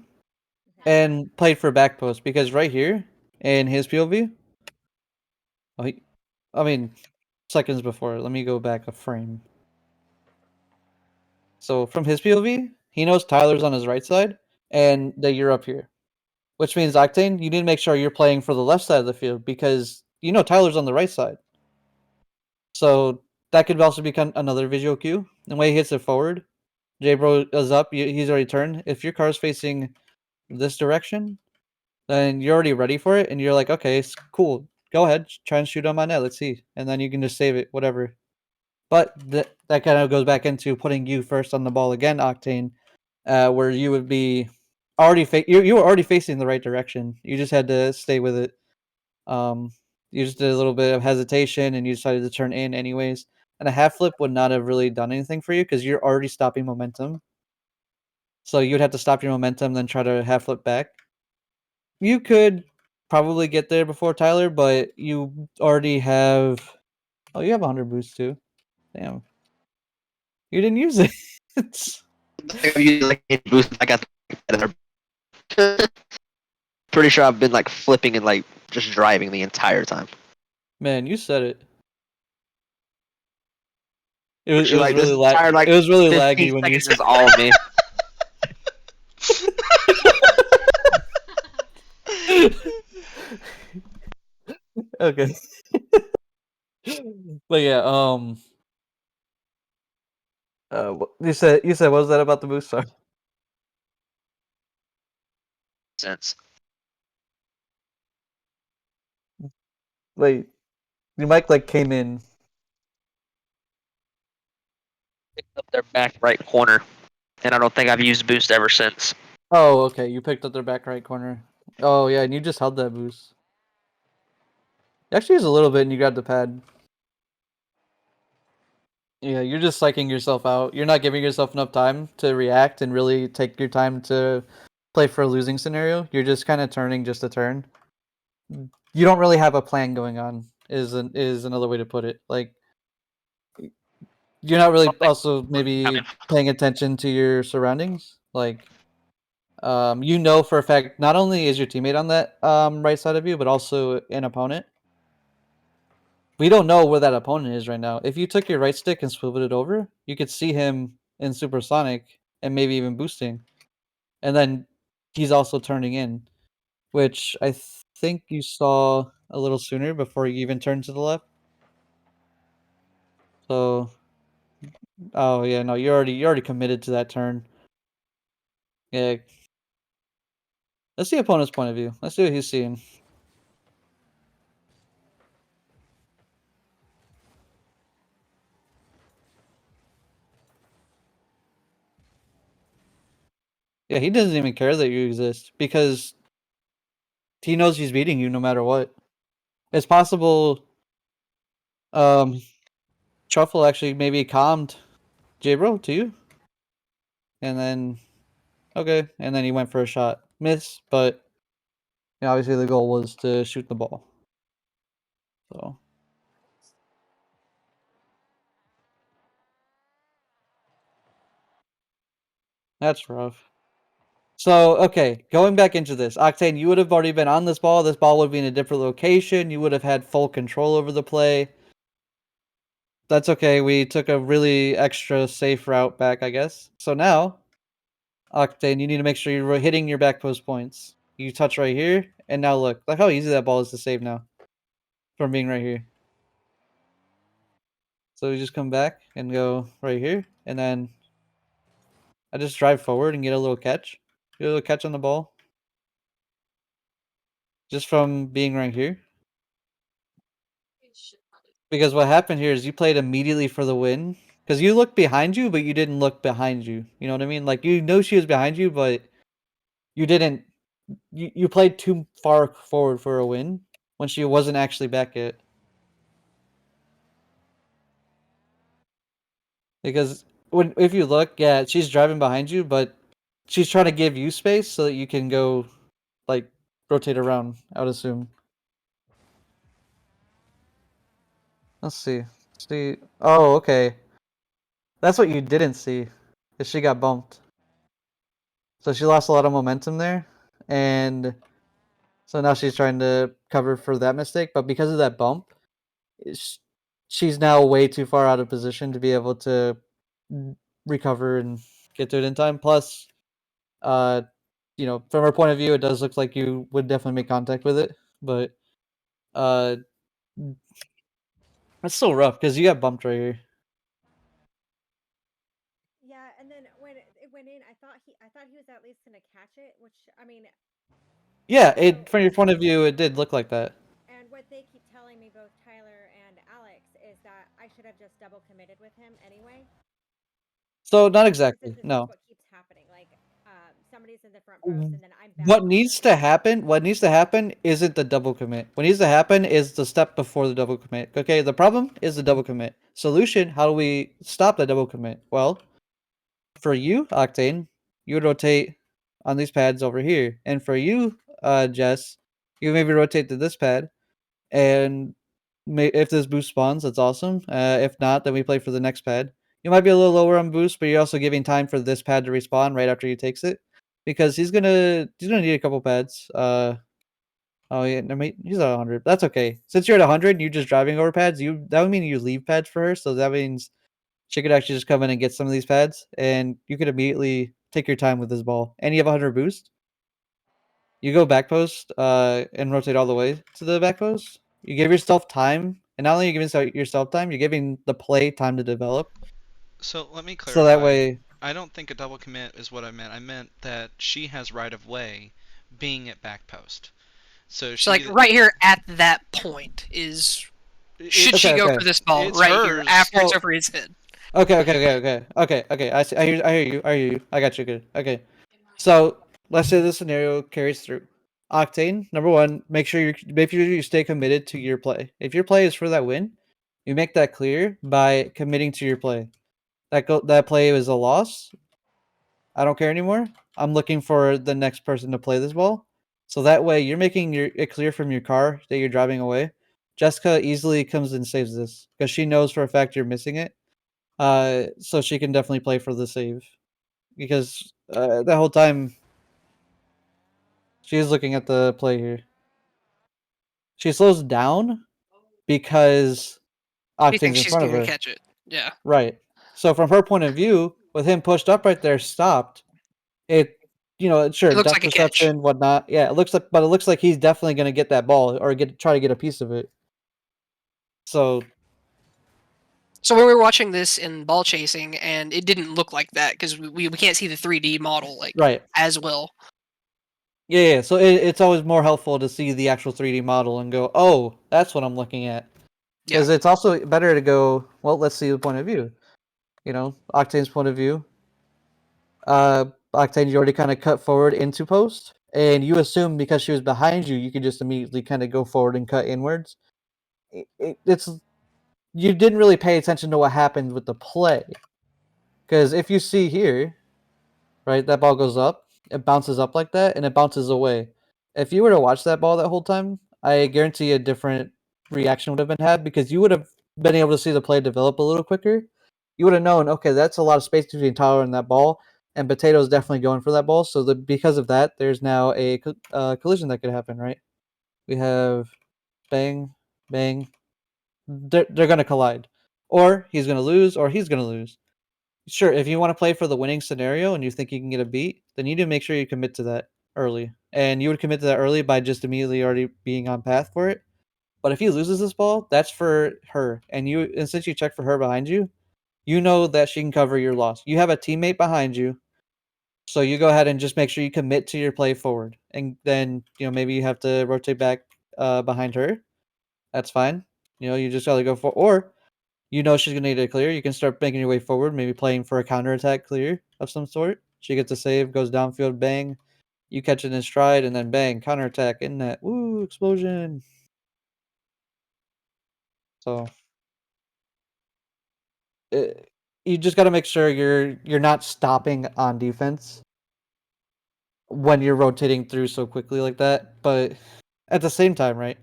Okay.
and played for back post, because right here in his POV, I mean, seconds before, let me go back a frame. So from his POV, he knows Tyler's on his right side and that you're up here, which means Octane, you need to make sure you're playing for the left side of the field because you know Tyler's on the right side. So that could also become another visual cue. And when he hits it forward, J-Bro is up, he's already turned. If your car's facing this direction, then you're already ready for it, and you're like, okay, it's cool. Go ahead, try and shoot on my net. Let's see, and then you can just save it, whatever. But that kind of goes back into putting you first on the ball again, Octane, where you would be already you were already facing the right direction. You just had to stay with it. You just did a little bit of hesitation, and you decided to turn in anyways. And a half flip would not have really done anything for you because you're already stopping momentum. So you'd have to stop your momentum, then try to half flip back. You could probably get there before Tyler, but you already have. Oh, you have 100 boost too. Damn. You didn't use it.
I've used like 8 boosts. I got the pretty sure I've been like flipping and like just driving the entire time.
Man, you said it. It
But
was, it
you're
was
like this
really
entire like
it was really
15
laggy when you
seconds is all of me.
Okay. But yeah, you said what was that about the boost? Sorry.
Sense.
Wait, your mic like came in.
Picked up their back right corner, and I don't think I've used boost ever since.
Oh, okay. You picked up their back right corner. Oh yeah, and you just held that boost. You actually used a little bit, and you got the pad. Yeah, you're just psyching yourself out. You're not giving yourself enough time to react and really take your time to play for a losing scenario. You're just kind of turning just a turn. You don't really have a plan going on. Is another way to put it. Like you're not really also maybe paying attention to your surroundings. Like you know for a fact not only is your teammate on that right side of you, but also an opponent. We don't know where that opponent is right now. If you took your right stick and swiveled it over, you could see him in supersonic and maybe even boosting. And then he's also turning in, which I think you saw a little sooner before you even turned to the left. So, oh yeah, no, you're already committed to that turn. Yeah. Let's see opponent's point of view. Let's see what he's seeing. Yeah, he doesn't even care that you exist because he knows he's beating you no matter what. It's possible Truffle actually maybe calmed J-Bro to you. And then okay, and then he went for a shot. Miss, but you know, obviously the goal was to shoot the ball. So that's rough. So, okay, going back into this, Octane, you would have already been on this ball. This ball would be in a different location. You would have had full control over the play. That's okay. We took a really extra safe route back, I guess. So now, Octane, you need to make sure you're hitting your back post points. You touch right here, and now look how easy that ball is to save now from being right here. So you just come back and go right here. and then I just drive forward and get a little catch. Get a little catch on the ball. Just from being right here. Because what happened here is you played immediately for the win. Because you looked behind you, but you didn't look behind you. You know what I mean? Like, you know she was behind you, but you didn't. You played too far forward for a win when she wasn't actually back yet. Because if you look, yeah, she's driving behind you, but she's trying to give you space so that you can go, like, rotate around, I would assume. Let's see. See. Oh, okay. That's what you didn't see. Is she got bumped. So she lost a lot of momentum there. And so now she's trying to cover for that mistake. But because of that bump, she's now way too far out of position to be able to recover and get to it in time. Plus, you know, from her point of view, it does look like you would definitely make contact with it. But that's still rough because you got bumped right here.
Yeah, and then when it went in, I thought he was at least gonna catch it, which I mean,
Yeah,
So-
from your point of view, it did look like that.
and what they keep telling me, both Tyler and Alex, is that I should have just double committed with him anyway.
So not
This
exactly.
is
No.
what keeps happening. Like, somebody's in the front post, and then I'm back.
What needs to happen? What needs to happen isn't the double commit. What needs to happen is the step before the double commit. Okay, the problem is the double commit. Solution: how do we stop the double commit? Well, for you, Octane, you would rotate on these pads over here, and for you, Jess, you maybe rotate to this pad, and if this boost spawns, that's awesome. If not, then we play for the next pad. You might be a little lower on boost, but you're also giving time for this pad to respawn right after he takes it, because he's gonna need a couple pads. Oh yeah, I mean, he's at 100. That's okay. Since you're at 100, and you're just driving over pads. That would mean you leave pads for her, so that means she could actually just come in and get some of these pads, and you could immediately take your time with this ball. And you have 100 boost. You go back post, and rotate all the way to the back post. You give yourself time, and not only are you giving yourself time, you're giving the play time to develop.
So let me clarify.
So that way,
I don't think a double commit is what I meant. I meant that she has right of way being at back post. So
So like right here at that point is should she
Okay,
go
okay.
for this ball
It's
right here
hers.
after it's
Oh.
over his head?
Okay. I see. I hear you. I got you. Good. Okay. So let's say this scenario carries through. Octane, number one, make sure you stay committed to your play. If your play is for that win, you make that clear by committing to your play. That play is a loss. I don't care anymore. I'm looking for the next person to play this ball. So that way you're making it clear from your car that you're driving away. Jessica easily comes and saves this because she knows for a fact you're missing it. So she can definitely play for the save because the whole time she's looking at the play here. She slows down because
She
Octane's
thinks
in
she's
front of
gonna
her.
catch it. Yeah.
Right. So from her point of view, with him pushed up right there, stopped. It, sure,
It looks
depth
like a catch.
perception, whatnot. Yeah, it looks like he's definitely going to get that ball or try to get a piece of it. So
So when we were watching this in ball chasing, and it didn't look like that because we can't see the 3D model like
right,
as well.
yeah. So it's always more helpful to see the actual 3D model and go, oh, that's what I'm looking at,
Yeah.
because it's also better to go. Well, let's see the point of view. Octane's point of view. Octane, you already kind of cut forward into post, and you assume because she was behind you, you could just immediately kind of go forward and cut inwards. It's you didn't really pay attention to what happened with the play, because if you see here, right, that ball goes up, it bounces up like that, and it bounces away. If you were to watch that ball that whole time, I guarantee a different reaction would have been had because you would have been able to see the play develop a little quicker. You would have known, okay, that's a lot of space between Tyler and that ball, and Potato's definitely going for that ball. So because of that, there's now a collision that could happen, right? We have bang, bang. They're going to collide. Or he's going to lose, or he's going to lose. Sure, if you want to play for the winning scenario and you think you can get a beat, then you need to make sure you commit to that early. And you would commit to that early by just immediately already being on path for it. But if he loses this ball, that's for her. And since you check for her behind you, you know that she can cover your loss. You have a teammate behind you, so you go ahead and just make sure you commit to your play forward, and then maybe you have to rotate back behind her. That's fine. You just gotta go for, or she's gonna need a clear. You can start making your way forward, maybe playing for a counterattack clear of some sort. She gets a save, goes downfield, bang. You catch it in stride, and then bang, counterattack in that. Woo, explosion. So you just got to make sure you're not stopping on defense when you're rotating through so quickly like that. But at the same time, right?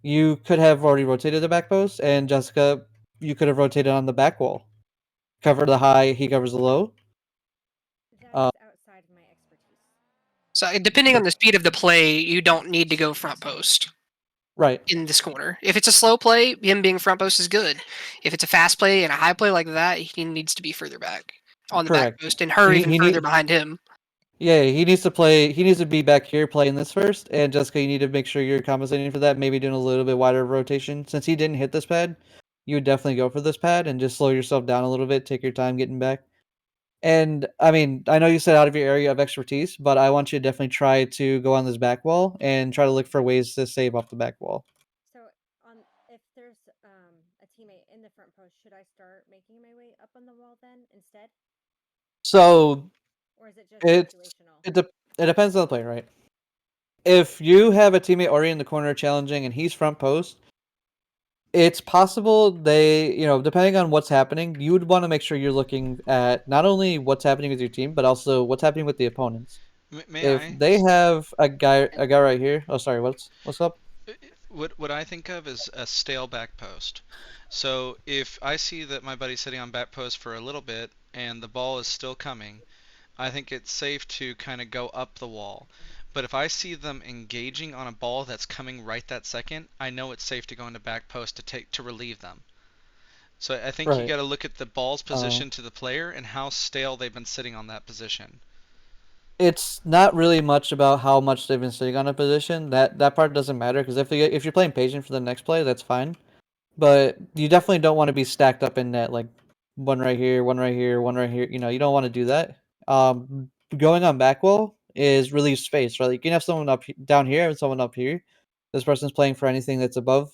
You could have already rotated the back post, and Jessica, you could have rotated on the back wall. Cover the high, he covers the low.
That is outside of my expertise.
So depending on the speed of the play, you don't need to go front post.
Right.
In this corner. If it's a slow play, him being front post is good. If it's a fast play and a high play like that, he needs to be further back on the back post, and her even further behind him.
Yeah, he needs to play. He needs to be back here playing this first. And Jessica, you need to make sure you're compensating for that. Maybe doing a little bit wider rotation. Since he didn't hit this pad, you would definitely go for this pad and just slow yourself down a little bit. Take your time getting back. And I mean, I know you said out of your area of expertise, but I want you to definitely try to go on this back wall and try to look for ways to save off the back wall.
So, if there's a teammate in the front post, should I start making my way up on the wall then instead?
So,
or is it just situational?
It depends on the play, right? If you have a teammate already in the corner challenging and he's front post, it's possible they, depending on what's happening, you would want to make sure you're looking at not only what's happening with your team, but also what's happening with the opponents. If they have a guy right here, oh sorry, what's up?
What I think of is a stale back post. So if I see that my buddy's sitting on back post for a little bit and the ball is still coming, I think it's safe to kind of go up the wall. But if I see them engaging on a ball that's coming right that second, I know it's safe to go into back post to relieve them. So I think you got to look at the ball's position to the player and how stale they've been sitting on that position.
It's not really much about how much they've been sitting on a position. That part doesn't matter, because if you're playing patient for the next play, that's fine. But you definitely don't want to be stacked up in net, like one right here, one right here, one right here. You don't want to do that. Going on back wall is relieve space, right? You can have someone down here and someone up here. This person's playing for anything that's above,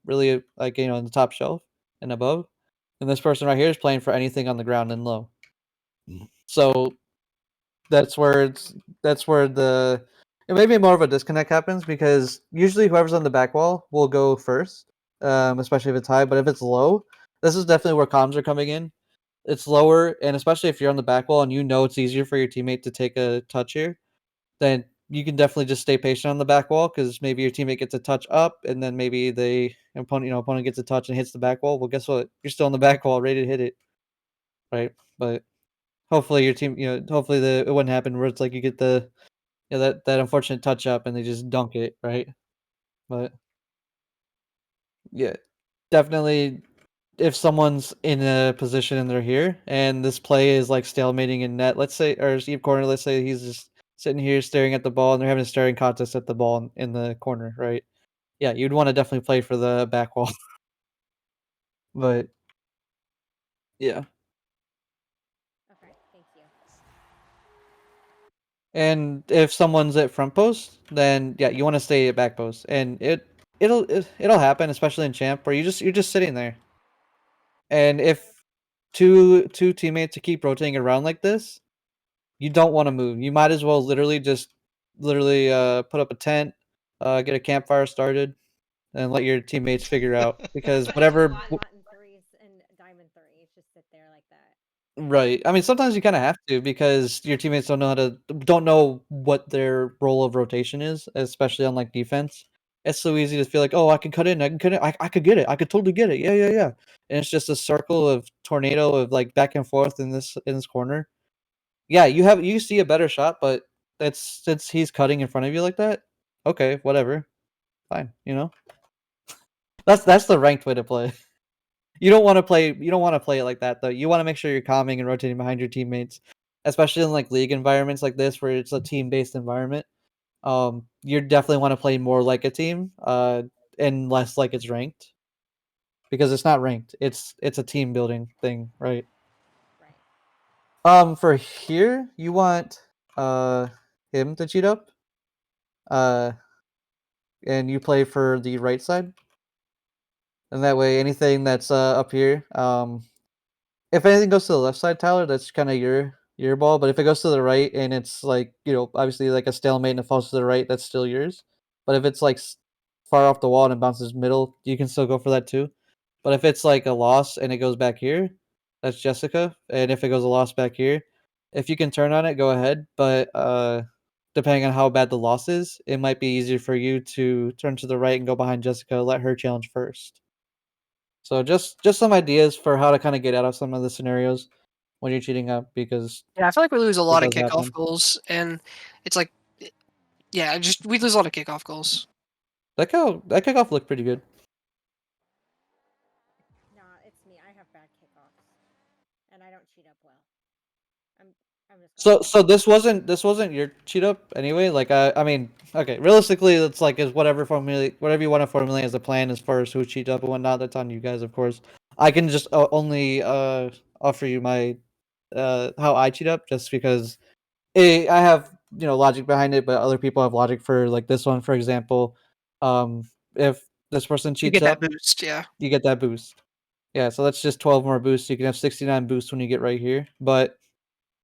really like on the top shelf and above, and this person right here is playing for anything on the ground and low. So that's where the maybe more of a disconnect happens, because usually whoever's on the back wall will go first, especially if it's high. But if it's low, this is definitely where comms are coming in. It's lower, and especially if you're on the back wall and it's easier for your teammate to take a touch here, then you can definitely just stay patient on the back wall, because maybe your teammate gets a touch up, and then maybe the opponent gets a touch and hits the back wall. Well, guess what? You're still on the back wall, ready to hit it, right? But hopefully your team, hopefully it wouldn't happen where it's like you get the that unfortunate touch up and they just dunk it, right? But yeah, definitely if someone's in a position and they're here and this play is like stalemating in net, let's say, or Steve corner, let's say he's just sitting here staring at the ball and they're having a staring contest at the ball in the corner, right? Yeah, you'd want to definitely play for the back wall. But yeah.
Okay, thank you.
And if someone's at front post, then yeah, you want to stay at back post, and it'll happen, especially in champ, where you're just sitting there, and if two teammates to keep rotating around like this, you don't want to move. You might as well literally put up a tent, get a campfire started, and let your teammates figure out, because whatever.
Button threes and diamond threes, just sit there like that.
Right. I mean, sometimes you kind of have to, because your teammates don't know what their role of rotation is, especially on like defense. It's so easy to feel like, oh, I can cut in, I can cut it, I could get it, I could totally get it, yeah, yeah, yeah. And it's just a circle of tornado of like back and forth in this corner. Yeah, you see a better shot, but that's since he's cutting in front of you like that. Okay, whatever, fine. That's the ranked way to play. You don't want to play it like that though. You want to make sure you're calming and rotating behind your teammates, especially in like league environments like this where it's a team-based environment. You definitely want to play more like a team, and less like it's ranked. because it's not ranked. It's a team building thing, right?
Right.
For here, you want him to cheat up, and you play for the right side, and that way anything that's up here, if anything goes to the left side, Tyler, that's kind of your ball. But if it goes to the right and it's like obviously like a stalemate and it falls to the right, that's still yours. But if it's like far off the wall and it bounces middle, you can still go for that too. But if it's like a loss and it goes back here, that's Jessica. And if it goes a loss back here, if you can turn on it, go ahead. But depending on how bad the loss is, it might be easier for you to turn to the right and go behind Jessica, let her challenge first. So just some ideas for how to kind of get out of some of the scenarios when you're cheating up, because
Yeah, I feel like we lose a
it
lot of
does
kickoff
happen.
goals, and it's like, yeah, just we lose a lot of kickoff goals.
That kickoff looked pretty good.
Nah, it's me. I have bad kickoffs, and I don't cheat up well. I'm just gonna
So this wasn't your cheat up anyway. Like I mean, okay, realistically, it's like is whatever you want to formulate as a plan as far as who cheat up and whatnot. That's on you guys, of course. I can just only offer you my how I cheat up, just because I have logic behind it, but other people have logic for like this one, for example. If this person
You
cheats
get that
up,
boost, yeah.
you get that boost. Yeah, so that's just 12 more boosts. You can have 69 boosts when you get right here, but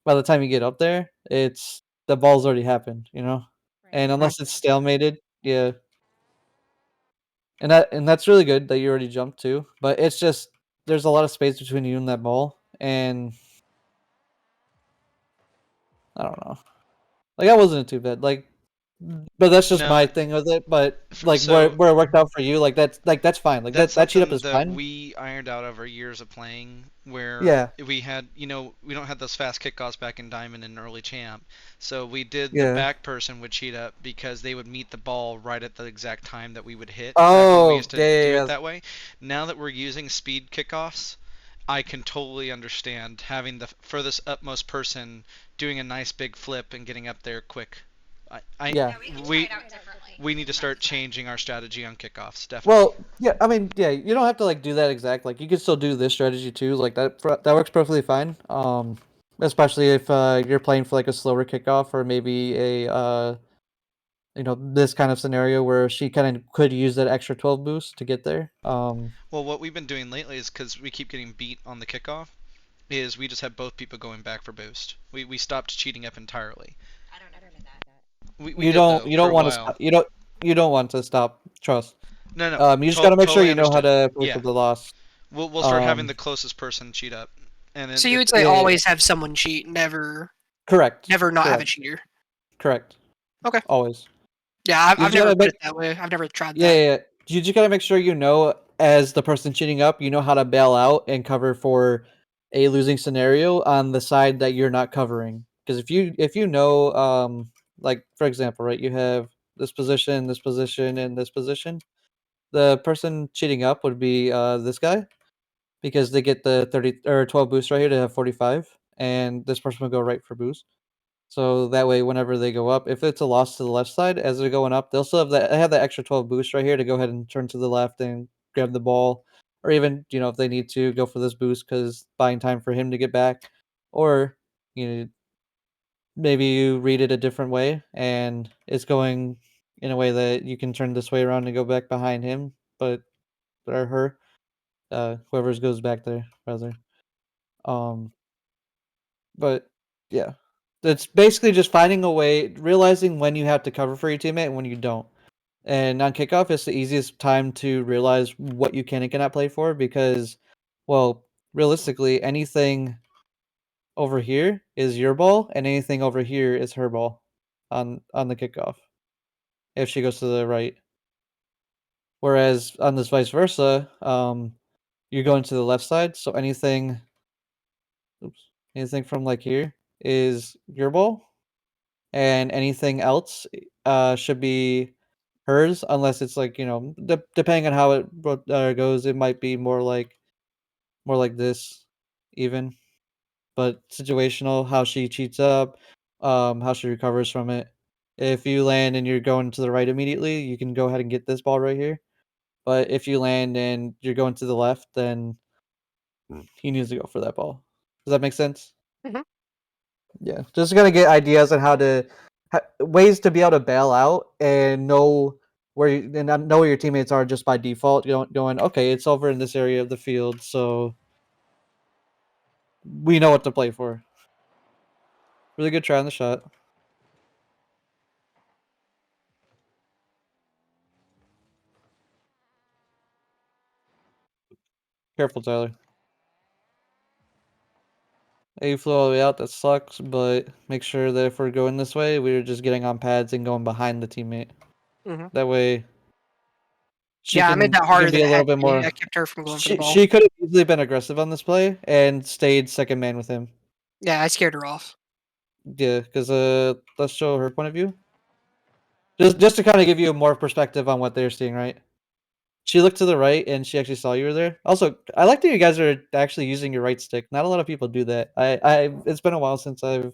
by the time you get up there, it's the ball's already happened,
right.
and
I
unless
have
it's
bad
stalemated, yeah, and that's really good that you already jumped too. But it's just there's a lot of space between you and that ball, and I don't know. Like that wasn't too bad. Like, but that's just
No,
my thing with it. But like where
so
where it worked out for you, like that's fine. Like
that's
that cheat up
something
is
that
fine.
we ironed out over years of playing, where
Yeah,
we had, we don't have those fast kickoffs back in Diamond and early Champ. So we did the
yeah.
back person would cheat up because they would meet the ball right at the exact time that we would hit back when we
Oh,
used to
yeah,
do
yeah,
it
yeah.
that way. Now that we're using speed kickoffs, I can totally understand having the furthest upmost person doing a nice big flip and getting up there quick.
Yeah.
We need to start changing our strategy on kickoffs, definitely.
Well, yeah, I mean, yeah, you don't have to like do that exact. Like you can still do this strategy too. Like that works perfectly fine. Especially if you're playing for like a slower kickoff or maybe a this kind of scenario where she kind of could use that extra 12 boost to get there.
Well, what we've been doing lately is because we keep getting beat on the kickoff, is we just have both people going back for boost. We stopped cheating up entirely.
I don't know that.
We
You
did
don't
though
you
for
don't
a
want to
while.
stop. You don't want to stop. Trust.
No, no,
You just gotta make sure
totally
you know how
understood.
to play for
Yeah,
the loss.
we'll start having the closest person cheat up, and then
So you
if
would say
Yeah, yeah,
always have someone cheat, never
correct.
not have a
Correct.
cheater.
Correct.
Okay.
Always.
Yeah,
You
I've
just
never
gotta
put
make
it that way. I've never tried
Yeah,
that.
yeah, yeah. You just gotta make sure you know as the person cheating up, you know how to bail out and cover for a losing scenario on the side that you're not covering. Because if you know, like for example, right, you have this position, and this position. The person cheating up would be this guy because they get the 30 or 12 boost right here to have 45, and this person will go right for boost. So that way, whenever they go up, if it's a loss to the left side as they're going up, they'll still have that extra 12 boost right here to go ahead and turn to the left and grab the ball, or even if they need to go for this boost because buying time for him to get back, or you know maybe you read it a different way and it's going in a way that you can turn this way around and go back behind him, but or her, whoever's goes back there rather. Um, But yeah, it's basically just finding a way, realizing when you have to cover for your teammate and when you don't. And on kickoff, it's the easiest time to realize what you can and cannot play for because, well, realistically, anything over here is your ball, and anything over here is her ball on the kickoff if she goes to the right. Whereas on this vice versa, you're going to the left side, so oops, anything from like here is your ball, and anything else should be hers unless it's like depending on how it goes, it might be more like this even, but situational how she cheats up, how she recovers from it. If you land and you're going to the right immediately, you can go ahead and get this ball right here, But if you land and you're going to the left, then he needs to go for that ball. Does that make sense?
Mhm.
Yeah, just gotta get ideas on how to ways to be able to bail out and know where know where your teammates are just by default. You don't going okay, it's over in this area of the field, so we know what to play for. Really good try on the shot. Careful, Tyler. You flew all the way out. That sucks, but make sure that if we're going this way, we're just getting on pads and going behind the teammate.
Mhm.
That way,
Yeah, I made that
she
harder
can be
than
a
it
little
had
bit
to be.
more.
I kept her from going for the ball.
She could have easily been aggressive on this play and stayed second man with him.
Yeah, I scared her off.
Yeah, because let's show her point of view. Just to kind of give you more perspective on what they're seeing, right? She looked to the right and she actually saw you were there. Also, I like that you guys are actually using your right stick. Not a lot of people do that. It's been a while since I've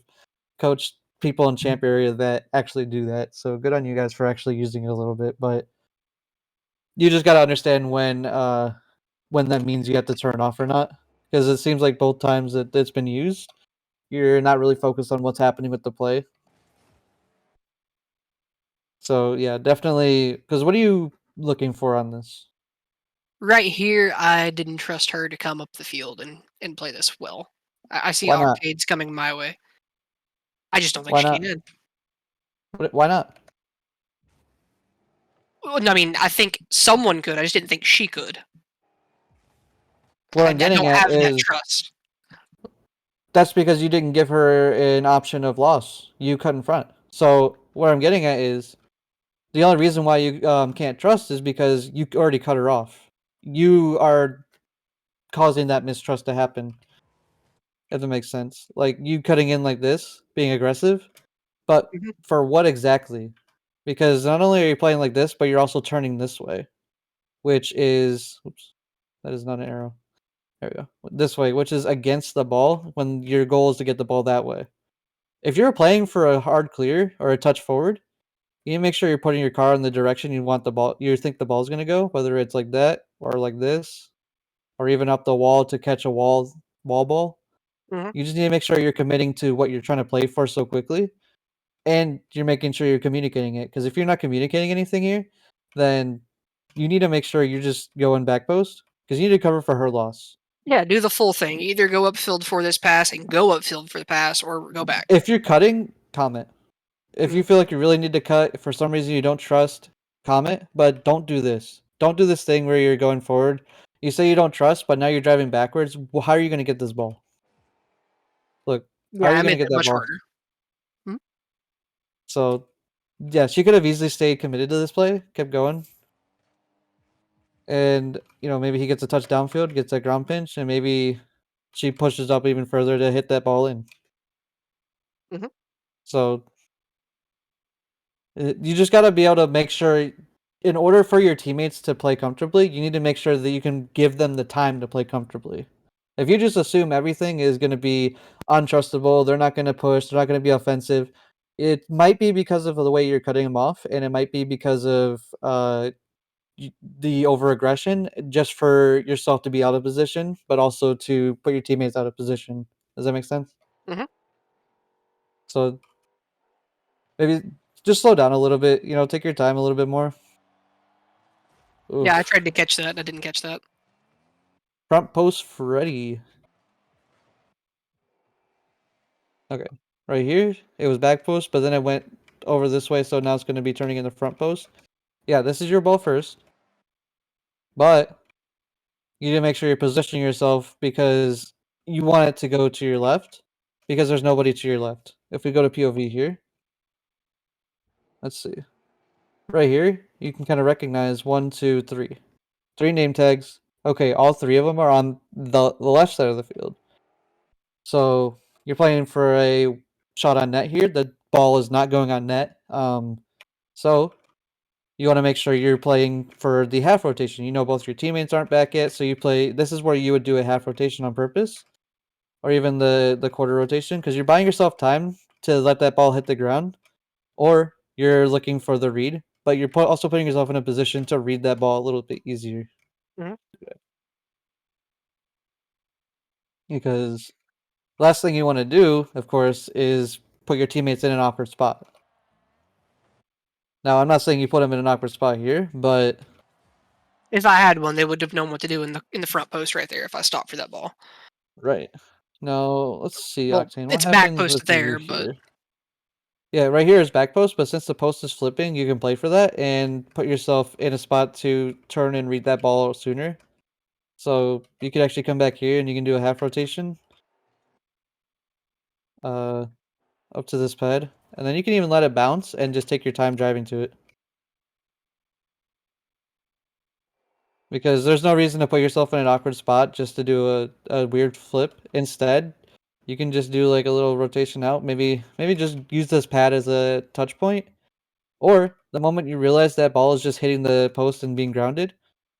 coached people in champ area that actually do that. So good on you guys for actually using it a little bit. But you just got to understand when that means you have to turn off or not, because it seems like both times that it's been used, you're not really focused on what's happening with the play. So yeah, definitely. Because what are you looking for on this?
Right here, I didn't trust her to come up the field and play this well. I see
Why not?
Octade's coming my way. I just don't think
Why
she
not?
did.
Why not?
Well, no, I mean, I think someone could. I just didn't think she could.
What
I
I'm getting
don't
at
have that
is
trust.
that's because you didn't give her an option of loss. You cut in front. So what I'm getting at is the only reason why you can't trust is because you already cut her off. You are causing that mistrust to happen. If that makes sense. Like you cutting in like this, being aggressive, but
Mhm.
for what exactly? Because not only are you playing like this, but you're also turning this way, which is oops, that is not an arrow. There we go. This way, which is against the ball when your goal is to get the ball that way. If you're playing for a hard clear or a touch forward, you need to make sure you're putting your car in the direction you want the ball. You think the ball's gonna go, whether it's like that or like this, or even up the wall to catch a wall ball.
Mhm.
You just need to make sure you're committing to what you're trying to play for so quickly, and you're making sure you're communicating it. Because if you're not communicating anything here, then you need to make sure you're just going back post because you need to cover for her loss.
Yeah, do the full thing. Either go upfield for this pass and go upfield for the pass, or go back.
If you're cutting, comment. If you
Mhm.
feel like you really need to cut, if for some reason you don't trust, comment. But don't do this. Don't do this thing where you're going forward. You say you don't trust, but now you're driving backwards. Well, how are you going to get this ball? Look, how
Yeah,
are
I
you going to
made
get
that
that
much
ball?
harder. Mhm.
So, yeah, she could have easily stayed committed to this play, kept going, and maybe he gets a touch downfield, gets that ground pinch, and maybe she pushes up even further to hit that ball in.
Mhm.
So you just got to be able to make sure, in order for your teammates to play comfortably, you need to make sure that you can give them the time to play comfortably. If you just assume everything is going to be untrustable, they're not going to push, they're not going to be offensive, it might be because of the way you're cutting them off, and it might be because of the over aggression, just for yourself to be out of position, but also to put your teammates out of position. Does that make sense?
Mhm.
So maybe just slow down a little bit. Take your time a little bit more.
Yeah, I
Oof.
tried to catch that. And I didn't catch that.
Front post Freddy. Okay. Right here, it was back post, but then it went over this way, so now it's going to be turning into front post. Yeah, this is your ball first. But you need to make sure you're positioning yourself because you want it to go to your left because there's nobody to your left. If we go to POV here, let's see. Right here, you can kind of recognize 1, 2, 3. 3 name tags. Okay, all 3 of them are on the left side of the field. So you're playing for a shot on net here. The ball is not going on net. So you want to make sure you're playing for the half rotation. Both your teammates aren't back yet, so you play. This is where you would do a half rotation on purpose, or even the quarter rotation, because you're buying yourself time to let that ball hit the ground, or you're looking for the read but you're also putting yourself in a position to read that ball a little bit easier.
Mhm.
Because last thing you want to do, of course, is put your teammates in an awkward spot. Now, I'm not saying you put them in an awkward spot here, but
If I had one, they would have known what to do in the front post right there if I stopped for that ball.
right. Now, let's see,
Well,
Octane. What
it's back
happens
post
with you
there, but
here? Yeah, right here is back post, but since the post is flipping, you can play for that and put yourself in a spot to turn and read that ball sooner. So you could actually come back here and you can do a half rotation. Up to this pad. And then you can even let it bounce and just take your time driving to it. Because there's no reason to put yourself in an awkward spot just to do a weird flip. Instead, you can just do like a little rotation out. Maybe just use this pad as a touch point. Or the moment you realize that ball is just hitting the post and being grounded,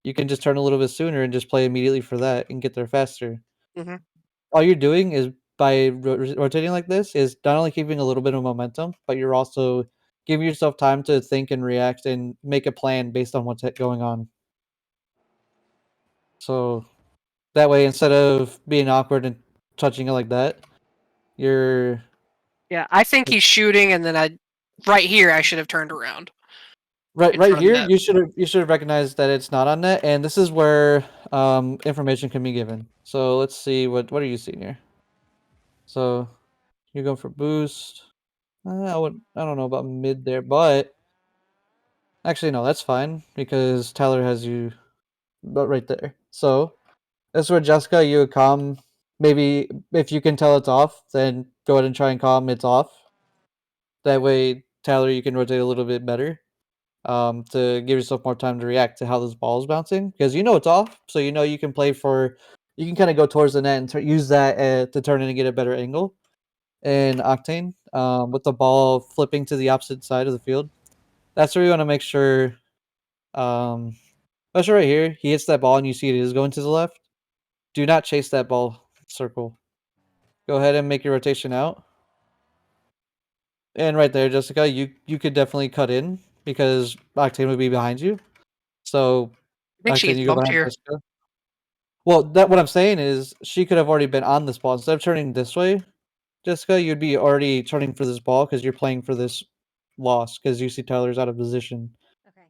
you can just turn a little bit sooner and just play immediately for that and get there faster.
Mhm.
All you're doing is by rotating like this is not only keeping a little bit of momentum, but you're also giving yourself time to think and react and make a plan based on what's going on. So that way, instead of being awkward and touching it like that, you're
yeah, I think he's shooting, and then right here I should have turned around.
right
In
right
front of
here.
net.
You should have recognized that it's not on net, and this is where information can be given. So let's see what are you seeing here. So you're going for boost. I don't know about mid there, but actually no, that's fine because Tyler has you right there. So that's where Jessica, you would calm. Maybe if you can tell it's off, then go ahead and try and calm it's off. That way, Tyler, you can rotate a little bit better. To give yourself more time to react to how this ball is bouncing because you know it's off, so you know you can play for. You can kind of go towards the net and use that to turn in and get a better angle. And Octane, with the ball flipping to the opposite side of the field, that's where you want to make sure. Especially right here, he hits that ball and you see it is going to the left. Do not chase that ball circle. Go ahead and make your rotation out. And right there, Jessica, you could definitely cut in because Octane would be behind you. So
I think she
Octane,
gets
you go
bumped
behind
here.
Jessica. Well, that what I'm saying is she could have already been on this ball. Instead of turning this way, Jessica, you'd be already turning for this ball because you're playing for this loss because you see Tyler's out of position.
Okay.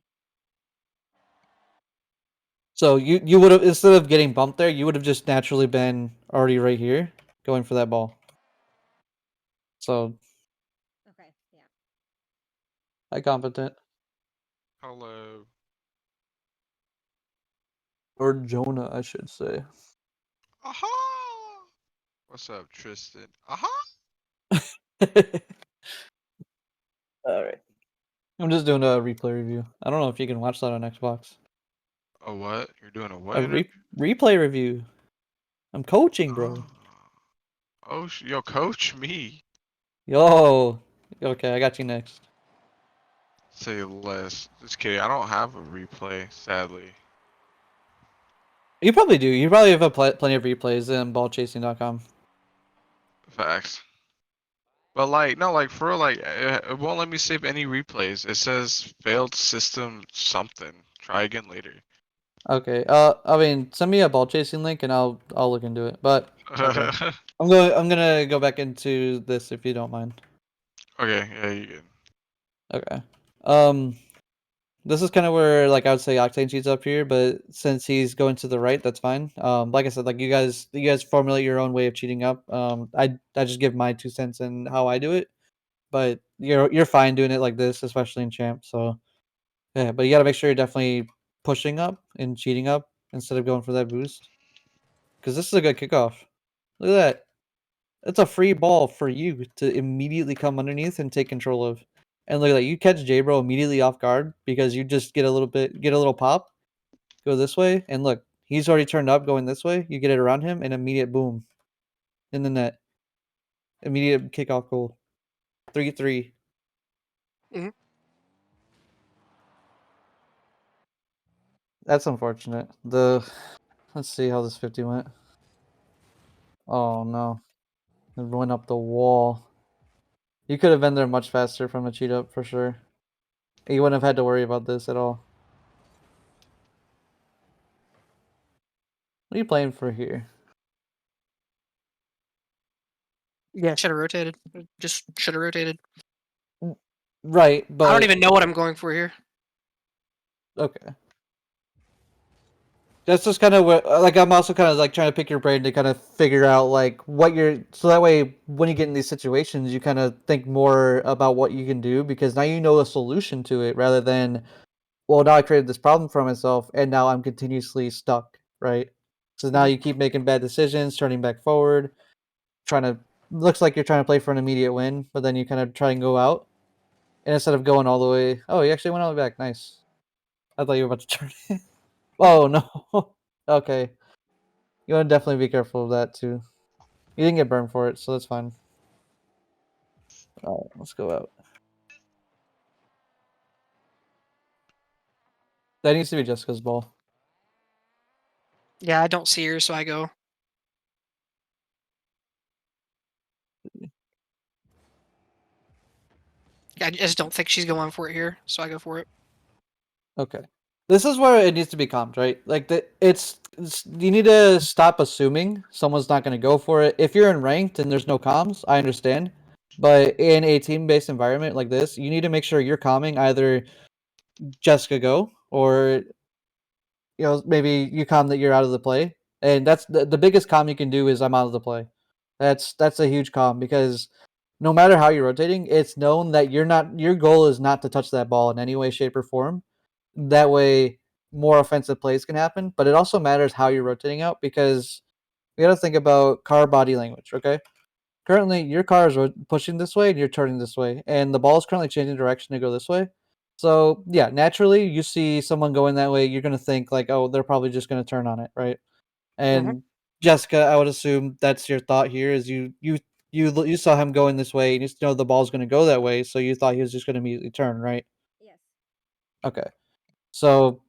So you would have, instead of getting bumped there, you would have just naturally been already right here going for that ball. So
Okay. Yeah.
I competent.
Hello.
Or Jonah, I should say.
Aha! What's up, Tristan? Aha!
Alright. I'm just doing a replay review. I don't know if you can watch that on Xbox.
A what? You're doing a what
A
interview?
replay review. I'm coaching, bro.
Oh, yo, coach me.
Yo. Okay, I got you next.
Say less. Just kidding. I don't have a replay, sadly.
You probably do. You probably have plenty of replays in ballchasing.com.
Facts. But like, no, like for real, like it won't let me save any replays. It says failed system something. Try again later.
Okay. I mean, send me a ball chasing link and I'll look into it. But okay. I'm gonna go back into this if you don't mind.
Okay, yeah, you good.
Okay. This is kind of where like I would say Octane cheats up here, but since he's going to the right, that's fine. Like I said, like you guys formulate your own way of cheating up. I just give my 2 cents and how I do it, but you're fine doing it like this, especially in champ. So yeah, but you got to make sure you're definitely pushing up and cheating up instead of going for that boost, because this is a good kickoff. Look at that. It's a free ball for you to immediately come underneath and take control of. And look at that, you catch J-Bro immediately off guard because you just get a little pop, go this way, and look, he's already turned up going this way. You get it around him, and immediate boom in the net. Immediate kickoff goal. 3-3.
Mhm.
That's unfortunate. Let's see how this 50 went. Oh no. It went up the wall. You could have been there much faster from a cheat up for sure. You wouldn't have had to worry about this at all. What are you playing for here?
Yeah, should have rotated. Just should have rotated.
Right, but
I don't even know what I'm going for here.
okay. That's just kind of what, like, I'm also kind of like trying to pick your brain to kind of figure out like what you're, so that way when you get in these situations, you kind of think more about what you can do because now you know a solution to it rather than, well, now I created this problem for myself and now I'm continuously stuck, right? So now you keep making bad decisions, turning back forward, trying to, looks like you're trying to play for an immediate win, but then you kind of try and go out, and instead of going all the way, oh, you actually went all the way back, nice. I thought you were about to turn. Oh no. Okay. You want to definitely be careful of that too. You didn't get burned for it, so that's fine. Alright, let's go out. That needs to be Jessica's ball.
Yeah, I don't see her, so I go. I just don't think she's going for it here, so I go for it.
Okay. This is where it needs to be calmed, right? Like it's you need to stop assuming someone's not going to go for it. If you're in ranked and there's no comms, I understand. But in a team-based environment like this, you need to make sure you're calming either Jessica go or maybe you calm that you're out of the play. And that's the biggest calm you can do is I'm out of the play. That's a huge calm because no matter how you're rotating, it's known that your goal is not to touch that ball in any way, shape, or form. That way more offensive plays can happen. But it also matters how you're rotating out because we gotta think about car body language, okay? Currently your car is pushing this way and you're turning this way, and the ball is currently changing direction to go this way. So yeah, naturally you see someone going that way, you're gonna think like, oh, they're probably just gonna turn on it, right? And Jessica, I would assume that's your thought here is you saw him going this way and you know the ball's gonna go that way, so you thought he was just gonna immediately turn, right?
Yes.
Okay. So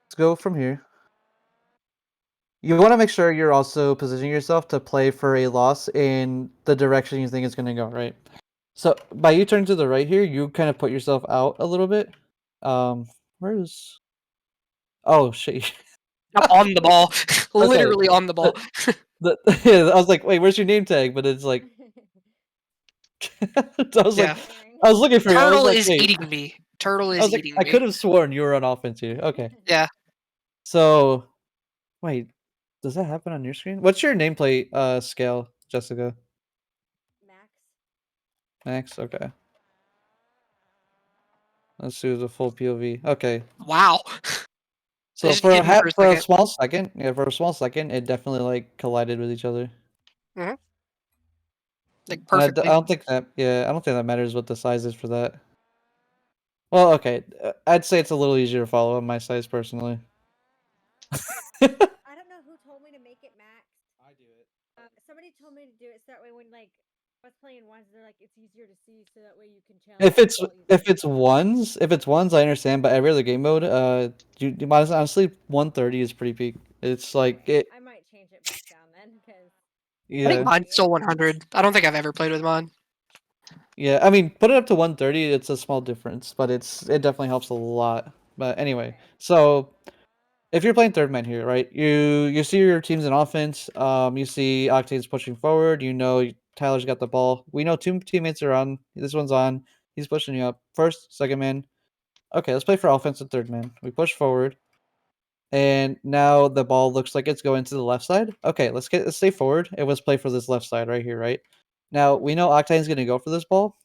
let's go from here. You want to make sure you're also positioning yourself to play for a loss in the direction you think it's going to go, right? So by you turning to the right here, you kind of put yourself out a little bit. Where's? Oh shit!
I'm on the ball,
Okay.
literally on the ball.
Yeah, I was like, wait, where's your name tag? But it's like, I was
Yeah.
like, I was looking for you. I was
Turtle
like,
is
wait.
eating me. Turtle
I
is
was like,
eating
I
me.
could have sworn you were on offense here. Okay.
Yeah.
So, wait, does that happen on your screen? What's your nameplate scale, Jessica?
Max.
Max. Okay. Let's do the full POV. Okay.
Wow.
So
Just hit me for a
for a
second.
small second, yeah, for a small second, it definitely like collided with each other.
Like
I
perfectly.
don't think that. Yeah, I don't think that matters what the size is for that. Well, okay, I'd say it's a little easier to follow on my size personally.
I don't know who told me to make it max.
I do it.
Somebody told me to do it so that way when like I was playing ones, they're like it's easier to see, so that way you can challenge.
If it's ones, I understand. But every other game mode, you might honestly 130 is pretty peak. It's like
Okay.
it.
I might change it back down then because
I think
Yeah,
mine's still 100. I don't think I've ever played with mine.
yeah. I mean, put it up to 130. It's a small difference, but it definitely helps a lot. But anyway,
okay.
so if you're playing third man here, right? You see your team's in offense. You see Octane's pushing forward. You know Tyler's got the ball. We know two teammates are on. This one's on. He's pushing you up. First, second man. Okay, let's play for offense and third man. We push forward, and now the ball looks like it's going to the left side. Okay, let's stay forward and let's play for this left side right here, right? Now we know Octane's going to go for this ball.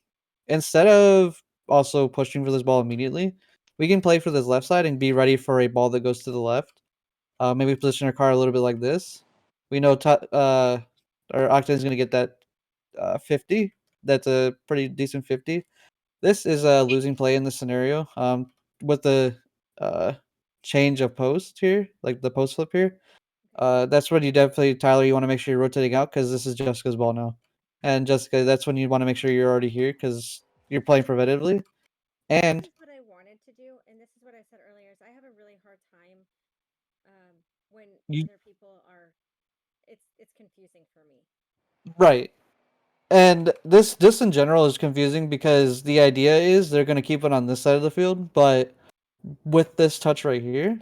Instead of also pushing for this ball immediately, we can play for this left side and be ready for a ball that goes to the left. Maybe position our car a little bit like this. We know our Octane's going to get that 50. That's a pretty decent 50. This is a losing play in this scenario. With the uh, change of post here, like the post flip here, that's when you definitely, Tyler, you want to make sure you're rotating out because this is Jessica's ball now. And Jessica, that's when you want to make sure you're already here because you're playing preventatively. And
This is what I wanted to do, and this is what I said earlier. Is I have a really hard time when
you
other people are. It's confusing for me.
right. And this in general is confusing because the idea is they're going to keep it on this side of the field, but with this touch right here,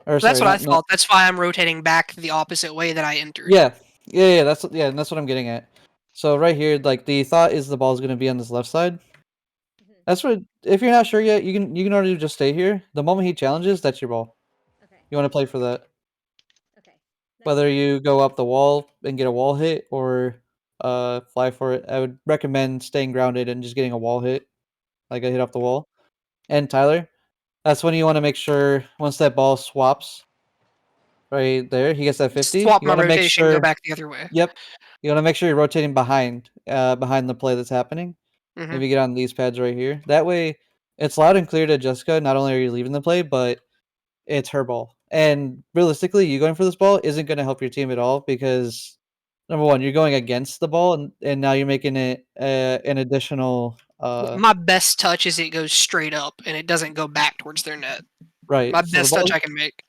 or
That's
sorry,
what I
not
thought. That's why I'm rotating back the opposite way that I entered.
yeah, that's what I'm getting at. So right here, like the thought is the ball's going to be on this left side.
Mhm.
That's what. If you're not sure yet, you can already just stay here. The moment he challenges, that's your ball.
Okay.
You want to play for that.
Okay. That's
Whether
fine.
you go up the wall and get a wall hit or fly for it, I would recommend staying grounded and just getting a wall hit, like a hit off the wall. And Tyler, that's when you want to make sure once that ball swaps right there, he gets that 50.
Swap
You
my
want to make
rotation, go
sure.
back the other way.
Yep. You want to make sure you're rotating behind the play that's happening.
Mhm.
If you get on these pads right here, that way it's loud and clear to Jessica. Not only are you leaving the play, but it's her ball. And realistically, you going for this ball isn't going to help your team at all because number one, you're going against the ball, and now you're making it an additional.
My best touch is it goes straight up and it doesn't go back towards their net.
Right.
My
So the
best touch
ball,
I can make.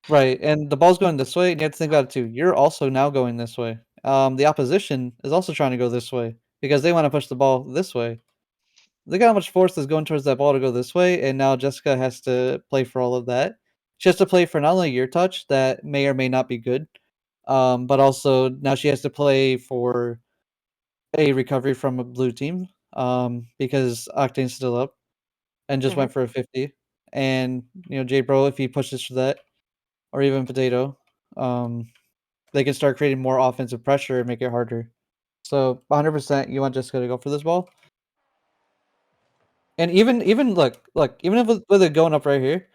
right, and the ball's going this way, and you have to think about it too. You're also now going this way. The opposition is also trying to go this way because they want to push the ball this way. Look how much force is going towards that ball to go this way, and now Jessica has to play for all of that. She has to play for not only your touch that may or may not be good, but also now she has to play for a recovery from a blue team, because Octane's still up and just
Mhm.
went for a 50. And J Bro, if he pushes for that, or even Potato, um, they can start creating more offensive pressure and make it harder. So 100%, you want Jessica to go for this ball. And even look, even if with it going up right here,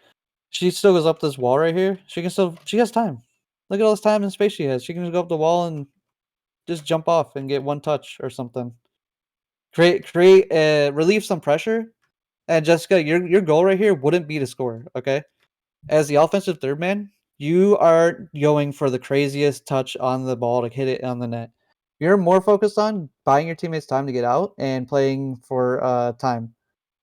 she still goes up this wall right here. She has time. Look at all this time and space she has. She can just go up the wall and just jump off and get one touch or something. Relieve some pressure. And Jessica, your goal right here wouldn't be to score, okay? As the offensive third man, you are going for the craziest touch on the ball to hit it on the net. You're more focused on buying your teammates time to get out and playing for time.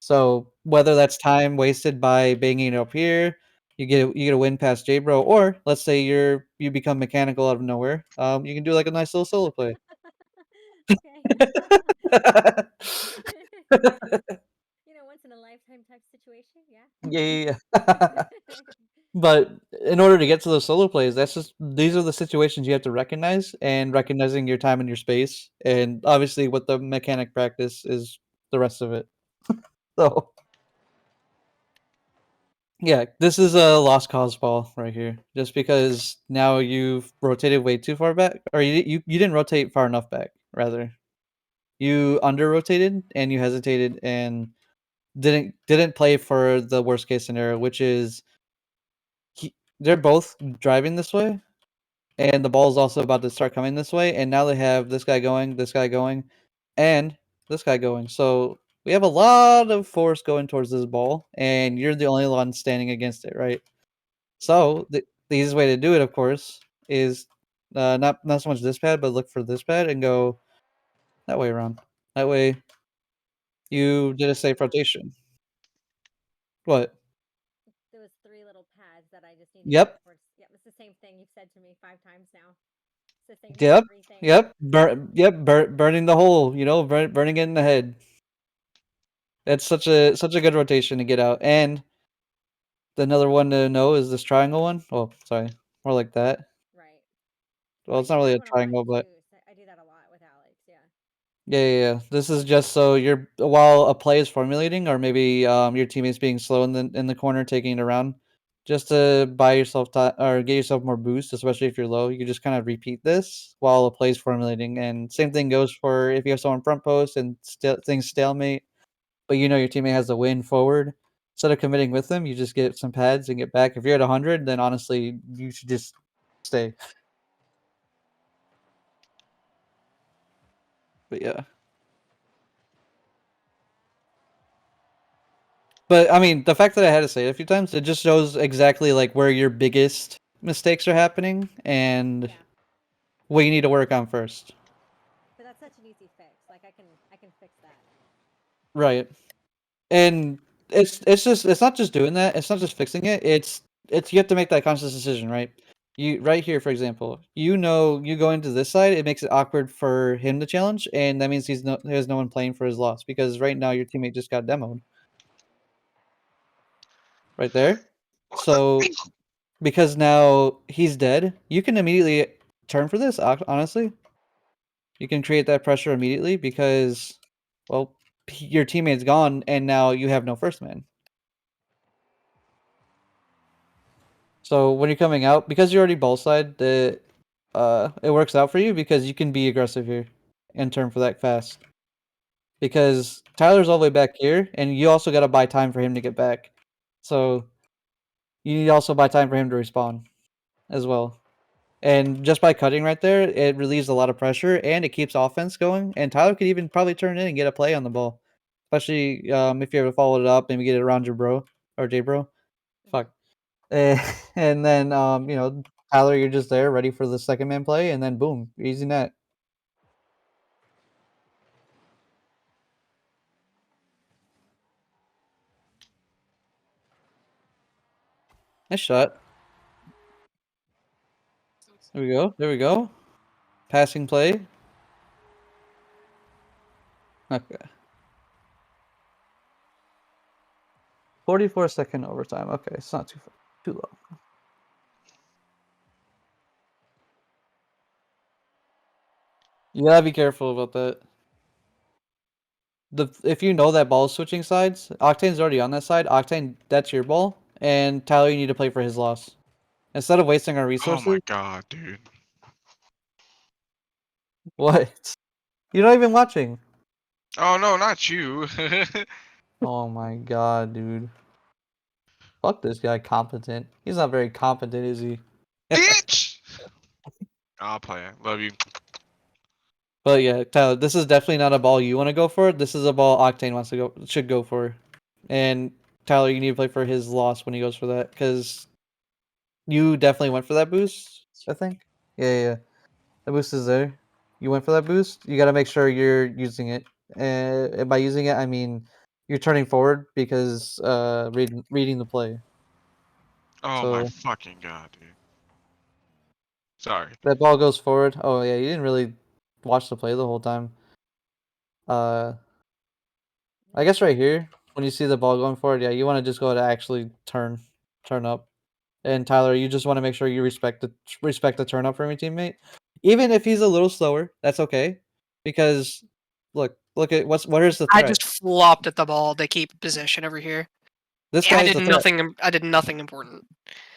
So whether that's time wasted by banging it up here, you get a win past J Bro, or let's say you become mechanical out of nowhere. You can do like a nice little solo play.
Okay. Once in a lifetime type situation. Yeah.
Yeah. But in order to get to those solo plays, these are the situations you have to recognize, and recognizing your time and your space, and obviously what the mechanic practice is the rest of it. So yeah, this is a lost cause ball right here, just because now you've rotated way too far back, or you didn't rotate far enough back. Rather, you under rotated and you hesitated and didn't play for the worst case scenario, which is they're both driving this way, and the ball is also about to start coming this way, and now they have this guy going, and this guy going. So we have a lot of force going towards this ball, and you're the only one standing against it, right? So the easiest way to do it, of course, is not so much this pad, but look for this pad and go that way around. That way you did a safe rotation. What?
Those three little pads that I just need to
Yep.
get towards. Yep, it's the same thing you've said to me 5 times now. It's the same
Yep.
three things.
Yep. Burning the hole. Burning it in the head. That's such a good rotation to get out. And another one to know is this triangle one. Oh, sorry, more like that.
Right.
Well,
I
it's not
use
really
that
a
one a lot
triangle, but
too. So I do that a lot with Alex. Yeah.
yeah. This is just so you're while a play is formulating, or maybe your teammates being slow in the corner, taking it around, just to buy yourself time or get yourself more boost, especially if you're low. You just kind of repeat this while a play is formulating, and same thing goes for if you have someone front post and things stalemate, but your teammate has the win forward. Instead of committing with them, you just get some pads and get back. If you're at 100, then honestly, you should just stay. But yeah. But I mean, the fact that I had to say it a few times, it just shows exactly like where your biggest mistakes are happening and
Yeah.
what you need to work on first.
But that's such an easy fix. Like I can fix that.
Right. And it's not just doing that. It's not just fixing it. It's you have to make that conscious decision, right? You right here, for example, you go into this side, it makes it awkward for him to challenge, and that means there's no one playing for his loss because right now your teammate just got demoed. Right there. So because now he's dead, you can immediately turn for this, honestly. You can create that pressure immediately because, well, your teammate's gone and now you have no first man. So when you're coming out, because you're already ball side, it works out for you because you can be aggressive here and turn for that fast. Because Tyler's all the way back here, and you also got to buy time for him to get back. So you need to also buy time for him to respawn as well. And just by cutting right there, it relieves a lot of pressure and it keeps offense going. And Tyler could even probably turn in and get a play on the ball, especially if you ever followed it up, maybe get it around your bro or J bro. Fuck. And then Tyler, you're just there ready for the second man play, and then boom, easy net. Nice shot. There we go. There we go. Passing play. Okay. 44-second overtime. Okay, it's not too low. You gotta be careful about that. If you know that ball is switching sides, Octane's already on that side. Octane, that's your ball, and Tyler, you need to play for his loss. Instead of wasting our
Oh
resources.
my god, dude.
What? You're not even watching.
Oh no, not you.
Oh my god, dude. Fuck this guy, competent. He's not very competent, is he?
Bitch! I'll play it. Love you.
But yeah, Tyler, this is definitely not a ball you want to go for. This is a ball Octane should go for. And Tyler, you need to play for his loss when he goes for that, because you definitely went for that boost, I think. Yeah. The boost is there. You went for that boost. You got to make sure you're using it. And by using it, I mean you're turning forward because reading the play.
Oh
So
my fucking god, dude. Sorry.
that ball goes forward. Oh yeah, you didn't really watch the play the whole time. I guess right here when you see the ball going forward, yeah, you want to just go to actually turn up. And Tyler, you just want to make sure you respect the turn up from your teammate, even if he's a little slower. That's okay, because look at where's the
I
threat?
just flopped at the ball to keep position over here.
This
I
guy's
did
the threat,
nothing. I did nothing important.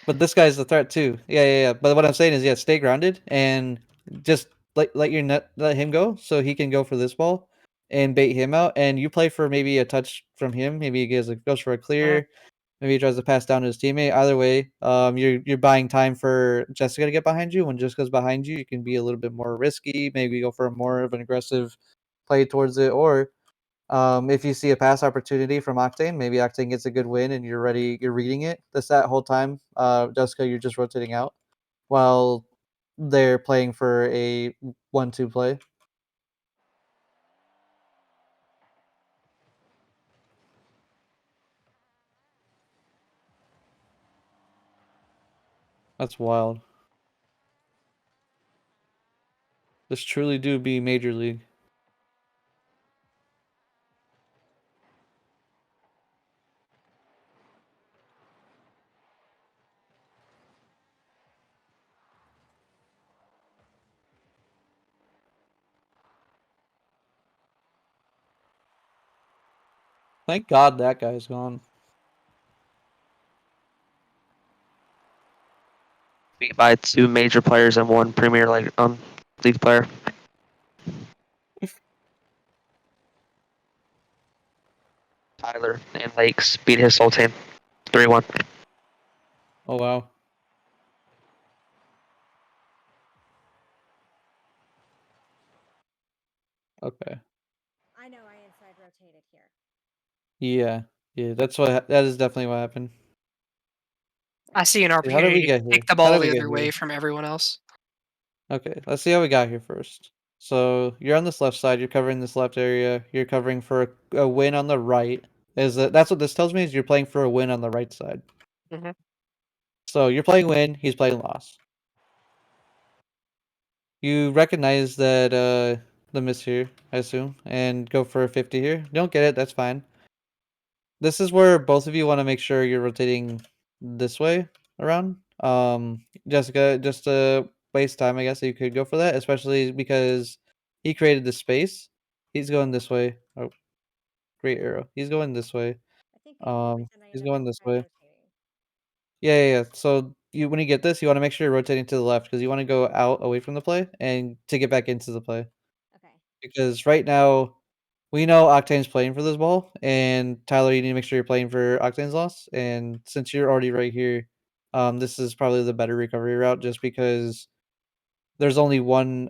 but this guy's the threat too. Yeah. But what I'm saying is, yeah, stay grounded and just let him go so he can go for this ball and bait him out, and you play for maybe a touch from him. Maybe he goes for a clear. Maybe he tries to pass down to his teammate. Either way, you're buying time for Jessica to get behind you. When Jessica's behind you, you can be a little bit more risky. Maybe go for more of an aggressive play towards it, or if you see a pass opportunity from Octane, maybe Octane gets a good win and you're ready. You're reading it. That whole time, Jessica, you're just rotating out while they're playing for a 1-2 play. That's wild. This truly do be Major League. Thank God that guy's gone.
Beat by 2 major players and 1 Premier League player. Tyler and Lakes beat his whole team 3-1.
Oh wow. Okay.
I know I inside rotated here.
Yeah. That is definitely what happened.
I see an
How did we
opportunity to
get here?
kick the
How
ball
did we
the
get
other way
here?
from everyone else.
Okay, let's see how we got here first. So you're on this left side. You're covering this left area. You're covering for a win on the right. That's what this tells me is you're playing for a win on the right side.
Mhm.
So you're playing win. He's playing loss. you recognize that the miss here, I assume, and go for a 50 here. You don't get it, that's fine. This is where both of you want to make sure you're rotating this way around. Jessica, just to waste time, I guess you could go for that, especially because he created the space. He's going this way. Oh, great arrow. He's going this way.
I think I do, but then I
He's
end up
going this way.
rotating.
Yeah. So when you get this, you want to make sure you're rotating to the left because you want to go out away from the play and to get back into the play.
Okay.
Because right now we know Octane's playing for this ball, and Tyler, you need to make sure you're playing for Octane's loss. And since you're already right here, this is probably the better recovery route, just because there's only one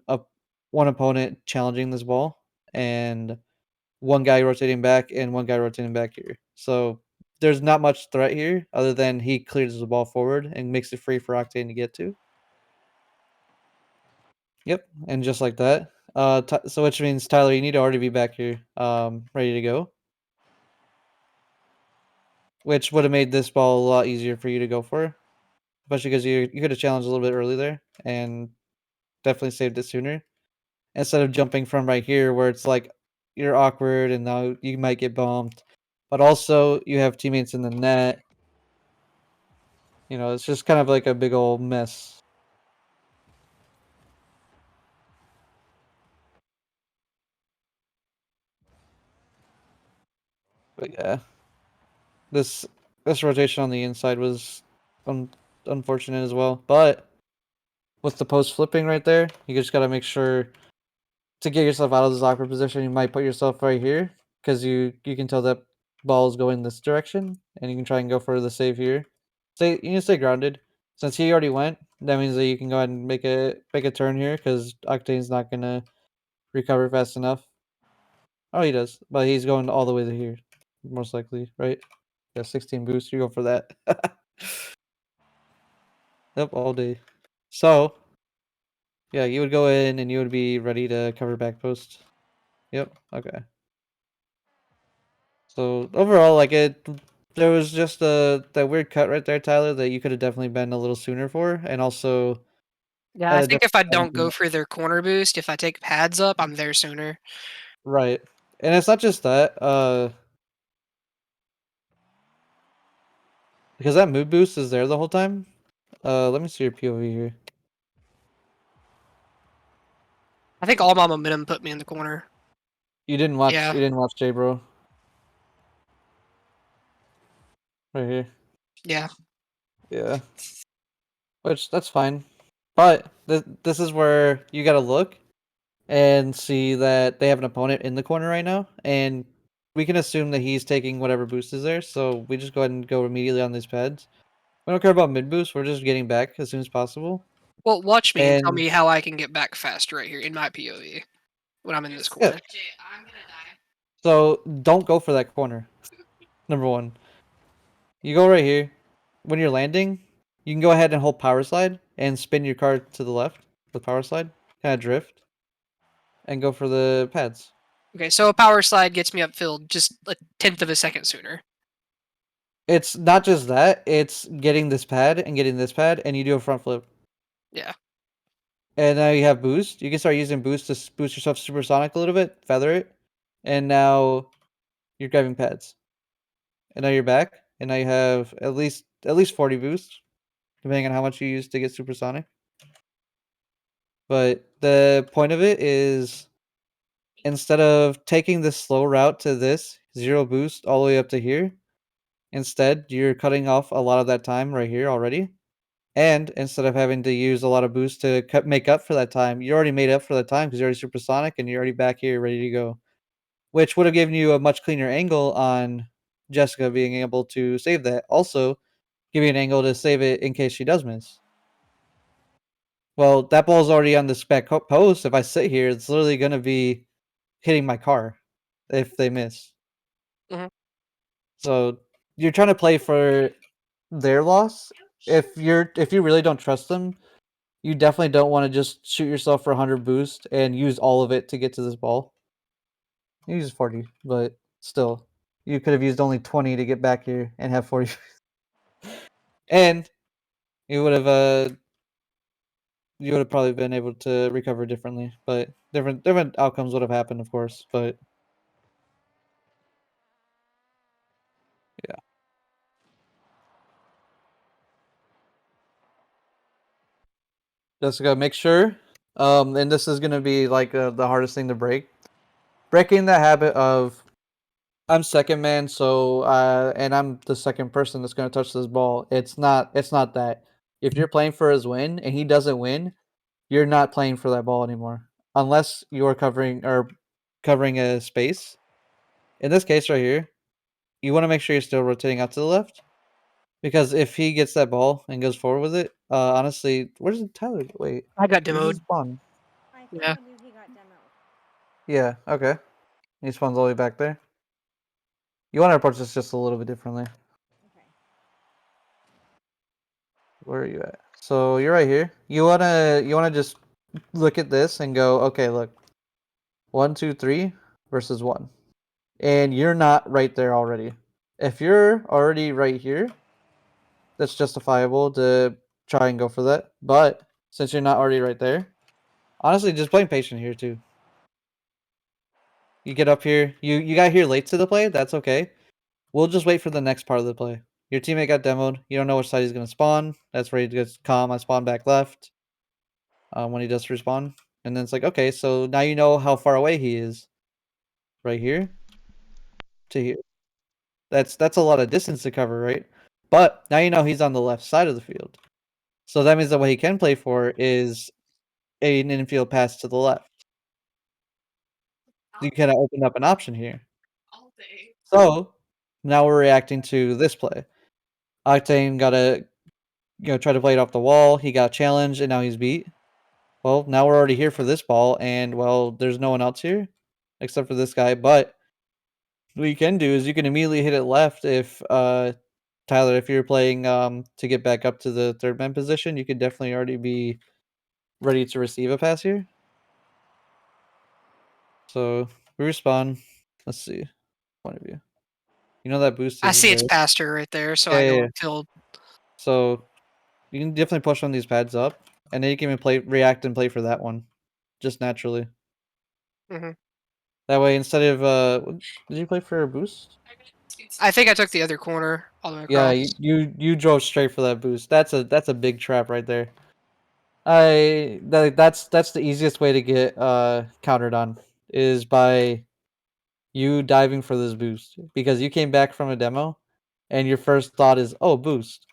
opponent challenging this ball, and one guy rotating back and one guy rotating back here. So there's not much threat here other than he clears the ball forward and makes it free for Octane to get to. Yep, and just like that. So which means Tyler, you need to already be back here, ready to go. Which would have made this ball a lot easier for you to go for, especially because you could have challenged a little bit early there and definitely saved it sooner instead of jumping from right here where it's like you're awkward and now you might get bumped, but also you have teammates in the net. You know, it's just kind of like a big old mess. But yeah, this this rotation on the inside was unfortunate as well. But with the post flipping right there, you just gotta make sure to get yourself out of this awkward position. You might put yourself right here because you can tell that ball is going this direction, and you can try and go for the save here. You can stay grounded. Since he already went, that means that you can go ahead and make a turn here because Octane's not gonna recover fast enough. Oh, he does, but he's going all the way to here, most likely, right? Yeah, 16 boost. You go for that. Yep, all day. So, yeah, you would go in and you would be ready to cover back post. Yep. Okay. So overall, like there was just that weird cut right there, Tyler, that you could have definitely been a little sooner for, and also
Yeah,
at
I
a
think
different
if I
time.
don't go for their corner boost, if I take pads up, I'm there sooner.
Right, and it's not just that. Because that mood boost is there the whole time. Let me see your POV here.
I think all my momentum put me in the corner.
You didn't watch.
Yeah.
You didn't watch J Bro. Right here.
Yeah.
Yeah. Which that's fine, but this is where you gotta look and see that they have an opponent in the corner right now, and we can assume that he's taking whatever boost is there. So we just go ahead and go immediately on these pads. We don't care about mid boost. We're just getting back as soon as possible.
Well, watch me and tell
And
me how I can get back faster right here in my POV when I'm in this
yeah,
corner.
so don't go for that corner. Number one, you go right here. When you're landing, you can go ahead and hold power slide and spin your car to the left with power slide, kind of drift, and go for the pads.
Okay, so a power slide gets me upfield just a tenth of a second sooner.
It's not just that; it's getting this pad and getting this pad, and you do a front flip.
Yeah.
And now you have boost. You can start using boost to boost yourself supersonic a little bit, feather it, and now you're grabbing pads. And now you're back, and now you have at least 40 boost, depending on how much you use to get supersonic. But the point of it is, instead of taking this slow route to this 0 boost all the way up to here, instead you're cutting off a lot of that time right here already. And instead of having to use a lot of boost to make up for that time, you already made up for that time because you're already supersonic and you're already back here ready to go, which would have given you a much cleaner angle on Jessica being able to save that. Also, give you an angle to save it in case she does miss. Well, that ball's already on the spec post. If I sit here, it's literally going to be hitting my car if they miss.
Mhm.
So you're trying to play for their loss. If you really don't trust them, you definitely don't want to just shoot yourself for 100 boost and use all of it to get to this ball. You use 40, but still, you could have used only 20 to get back here and have 40. And you would have you would have probably been able to recover differently, but different outcomes would have happened, of course. But yeah, Jessica, make sure. And this is gonna be like the hardest thing to break. Breaking the habit of I'm second man, so and I'm the second person that's gonna touch this ball. It's not that. If you're playing for his win and he doesn't win, you're not playing for that ball anymore. Unless you're covering a space. In this case right here, you want to make sure you're still rotating out to the left. Because if he gets that ball and goes forward with it, honestly, where's Tyler? Wait,
I got
where's his
demoed.
spawn?
I
Yeah.
found you. He got demoed.
Yeah, okay. He spawns all the way back there. You want to approach this just a little bit differently.
Okay.
Where are you at? So you're right here. You wanna just look at this and go, okay, look, 1, 2, 3 versus 1, and you're not right there already. If you're already right here, that's justifiable to try and go for that. But since you're not already right there, honestly, just playing patient here too. You get up here. You got here late to the play. That's okay. We'll just wait for the next part of the play. Your teammate got demoed. You don't know which side he's gonna spawn. That's where he gets calm. I spawn back left. When he does respawn, and then it's like, okay, so now you know how far away he is. Right here to here. That's a lot of distance to cover, right? But now you know he's on the left side of the field. So that means that what he can play for is an infield pass to the left. You kind of opened up an option here. So now we're reacting to this play. Octane got to try to play it off the wall. He got challenged and now he's beat. Well, now we're already here for this ball, and well, there's no one else here except for this guy. But what you can do is you can immediately hit it left if Tyler, if you're playing to get back up to the third man position, you could definitely already be ready to receive a pass here. So we respawn. Let's see. Point of view. You know that boost is
I see it's
there.
past her right there, so
Yeah,
I go
yeah.
and field.
So you can definitely push on these pads up, and then you can even react and play for that one, just naturally.
Mhm.
That way, instead of did you play for a boost?
I think I took the other corner all the way
Yeah,
across.
you drove straight for that boost. That's a big trap right there. That's the easiest way to get countered on is by you diving for this boost because you came back from a demo and your first thought is, oh, boost.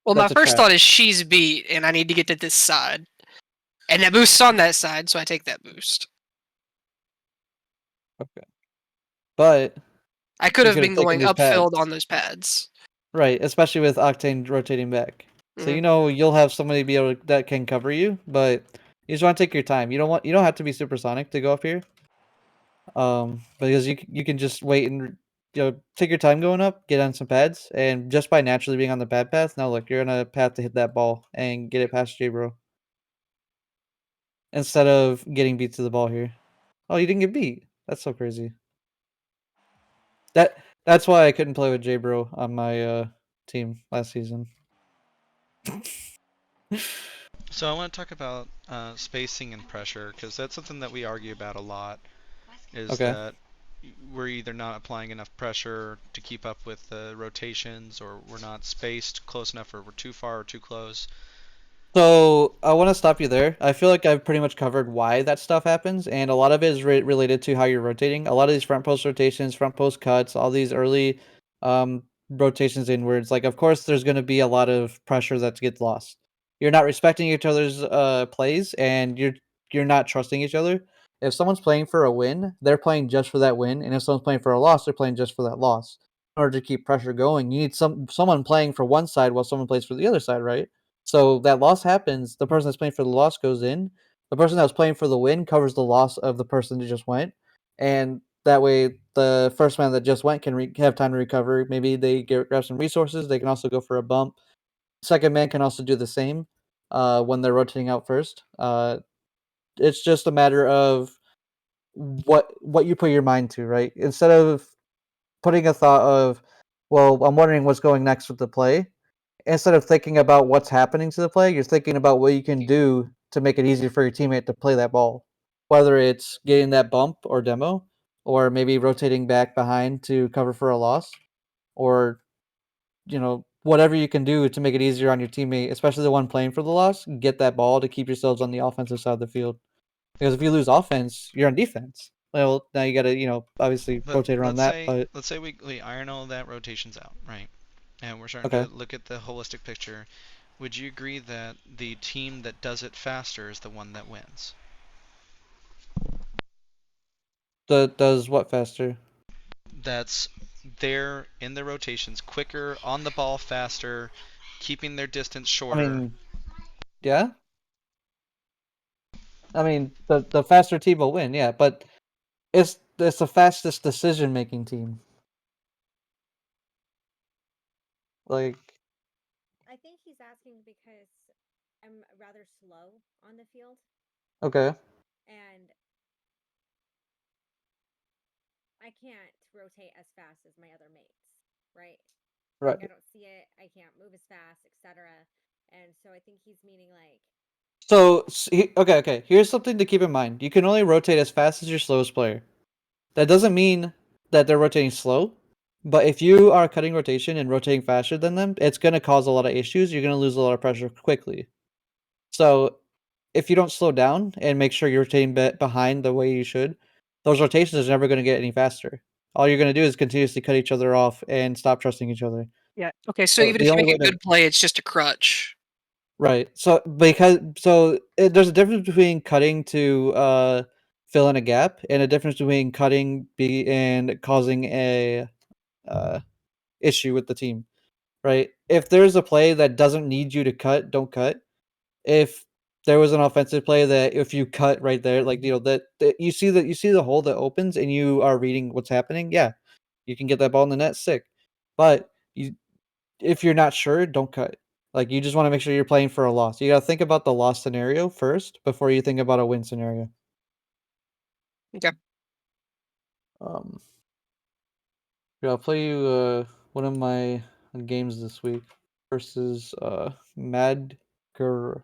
Well, my
That's a
first
trap.
thought is she's beat, and I need to get to this side. And that boost's on that side, so I take that boost.
Okay. But
I could
you
have
could have
been
taken
going
these pads.
upfield on those pads.
Right, especially with Octane rotating back. So
Mhm.
you know you'll have somebody be able that can cover you, but you just want to take your time. You don't have to be supersonic to go up here. Because you can just wait and take your time going up, get on some pads, and just by naturally being on the pad path, now look, you're on a path to hit that ball and get it past J-Bro. Instead of getting beat to the ball here. Oh, you didn't get beat. That's so crazy. That's why I couldn't play with J-Bro on my team last season.
So I want to talk about spacing and pressure because that's something that we argue about a lot. Is
Okay.
that we're either not applying enough pressure to keep up with the rotations, or we're not spaced close enough, or we're too far or too close.
So I want to stop you there. I feel like I've pretty much covered why that stuff happens, and a lot of it is related to how you're rotating. A lot of these front post rotations, front post cuts, all these early rotations inwards. Like, of course, there's going to be a lot of pressure that gets lost. You're not respecting each other's plays, and you're not trusting each other. If someone's playing for a win, they're playing just for that win, and if someone's playing for a loss, they're playing just for that loss. In order to keep pressure going, you need someone playing for one side while someone plays for the other side, right? So that loss happens. The person that's playing for the loss goes in. The person that was playing for the win covers the loss of the person that just went, and that way the first man that just went can have time to recover. Maybe they grab some resources. They can also go for a bump. Second man can also do the same when they're rotating out first. It's just a matter of what you put your mind to, right? Instead of putting a thought of, well, I'm wondering what's going next with the play, instead of thinking about what's happening to the play, you're thinking about what you can do to make it easier for your teammate to play that ball. Whether it's getting that bump or demo, or maybe rotating back behind to cover for a loss, or whatever you can do to make it easier on your teammate, especially the one playing for the loss, get that ball to keep yourselves on the offensive side of the field. Because if you lose offense, you're on defense. Well, now you got to, obviously
But
rotate around that. But
let's say we iron all that rotations out, right? And we're starting
okay,
to look at the holistic picture. Would you agree that the team that does it faster is the one that wins?
does what faster?
That's there in the rotations, quicker, on the ball faster, keeping their distance
I
shorter.
mean, yeah. I mean, the faster team will win, yeah. But it's the fastest decision making team. Like,
I think he's asking because I'm rather slow on the field,
okay,
and I can't rotate as fast as my other mates, right?
right.
Like I don't see it, I can't move as fast, etc. And so I think he's meaning like
So, okay. Here's something to keep in mind. You can only rotate as fast as your slowest player. That doesn't mean that they're rotating slow, but if you are cutting rotation and rotating faster than them, it's going to cause a lot of issues. You're going to lose a lot of pressure quickly. So, if you don't slow down and make sure you're rotating behind the way you should, those rotations are never going to get any faster. All you're going to do is continuously cut each other off and stop trusting each other.
Yeah. Okay. So
So
even
the
if you
only
make
way
a good play, it's just a crutch.
right. So there's a difference between cutting to fill in a gap and a difference between cutting and causing a uh, issue with the team. Right. If there's a play that doesn't need you to cut, don't cut. If there was an offensive play that if you cut right there, like that you see the hole that opens and you are reading what's happening, yeah, you can get that ball in the net, sick. But if you're not sure, don't cut. Like you just want to make sure you're playing for a loss. You got to think about the loss scenario first before you think about a win scenario.
Okay.
Um, yeah, I'll play you one of my games this week versus Madger.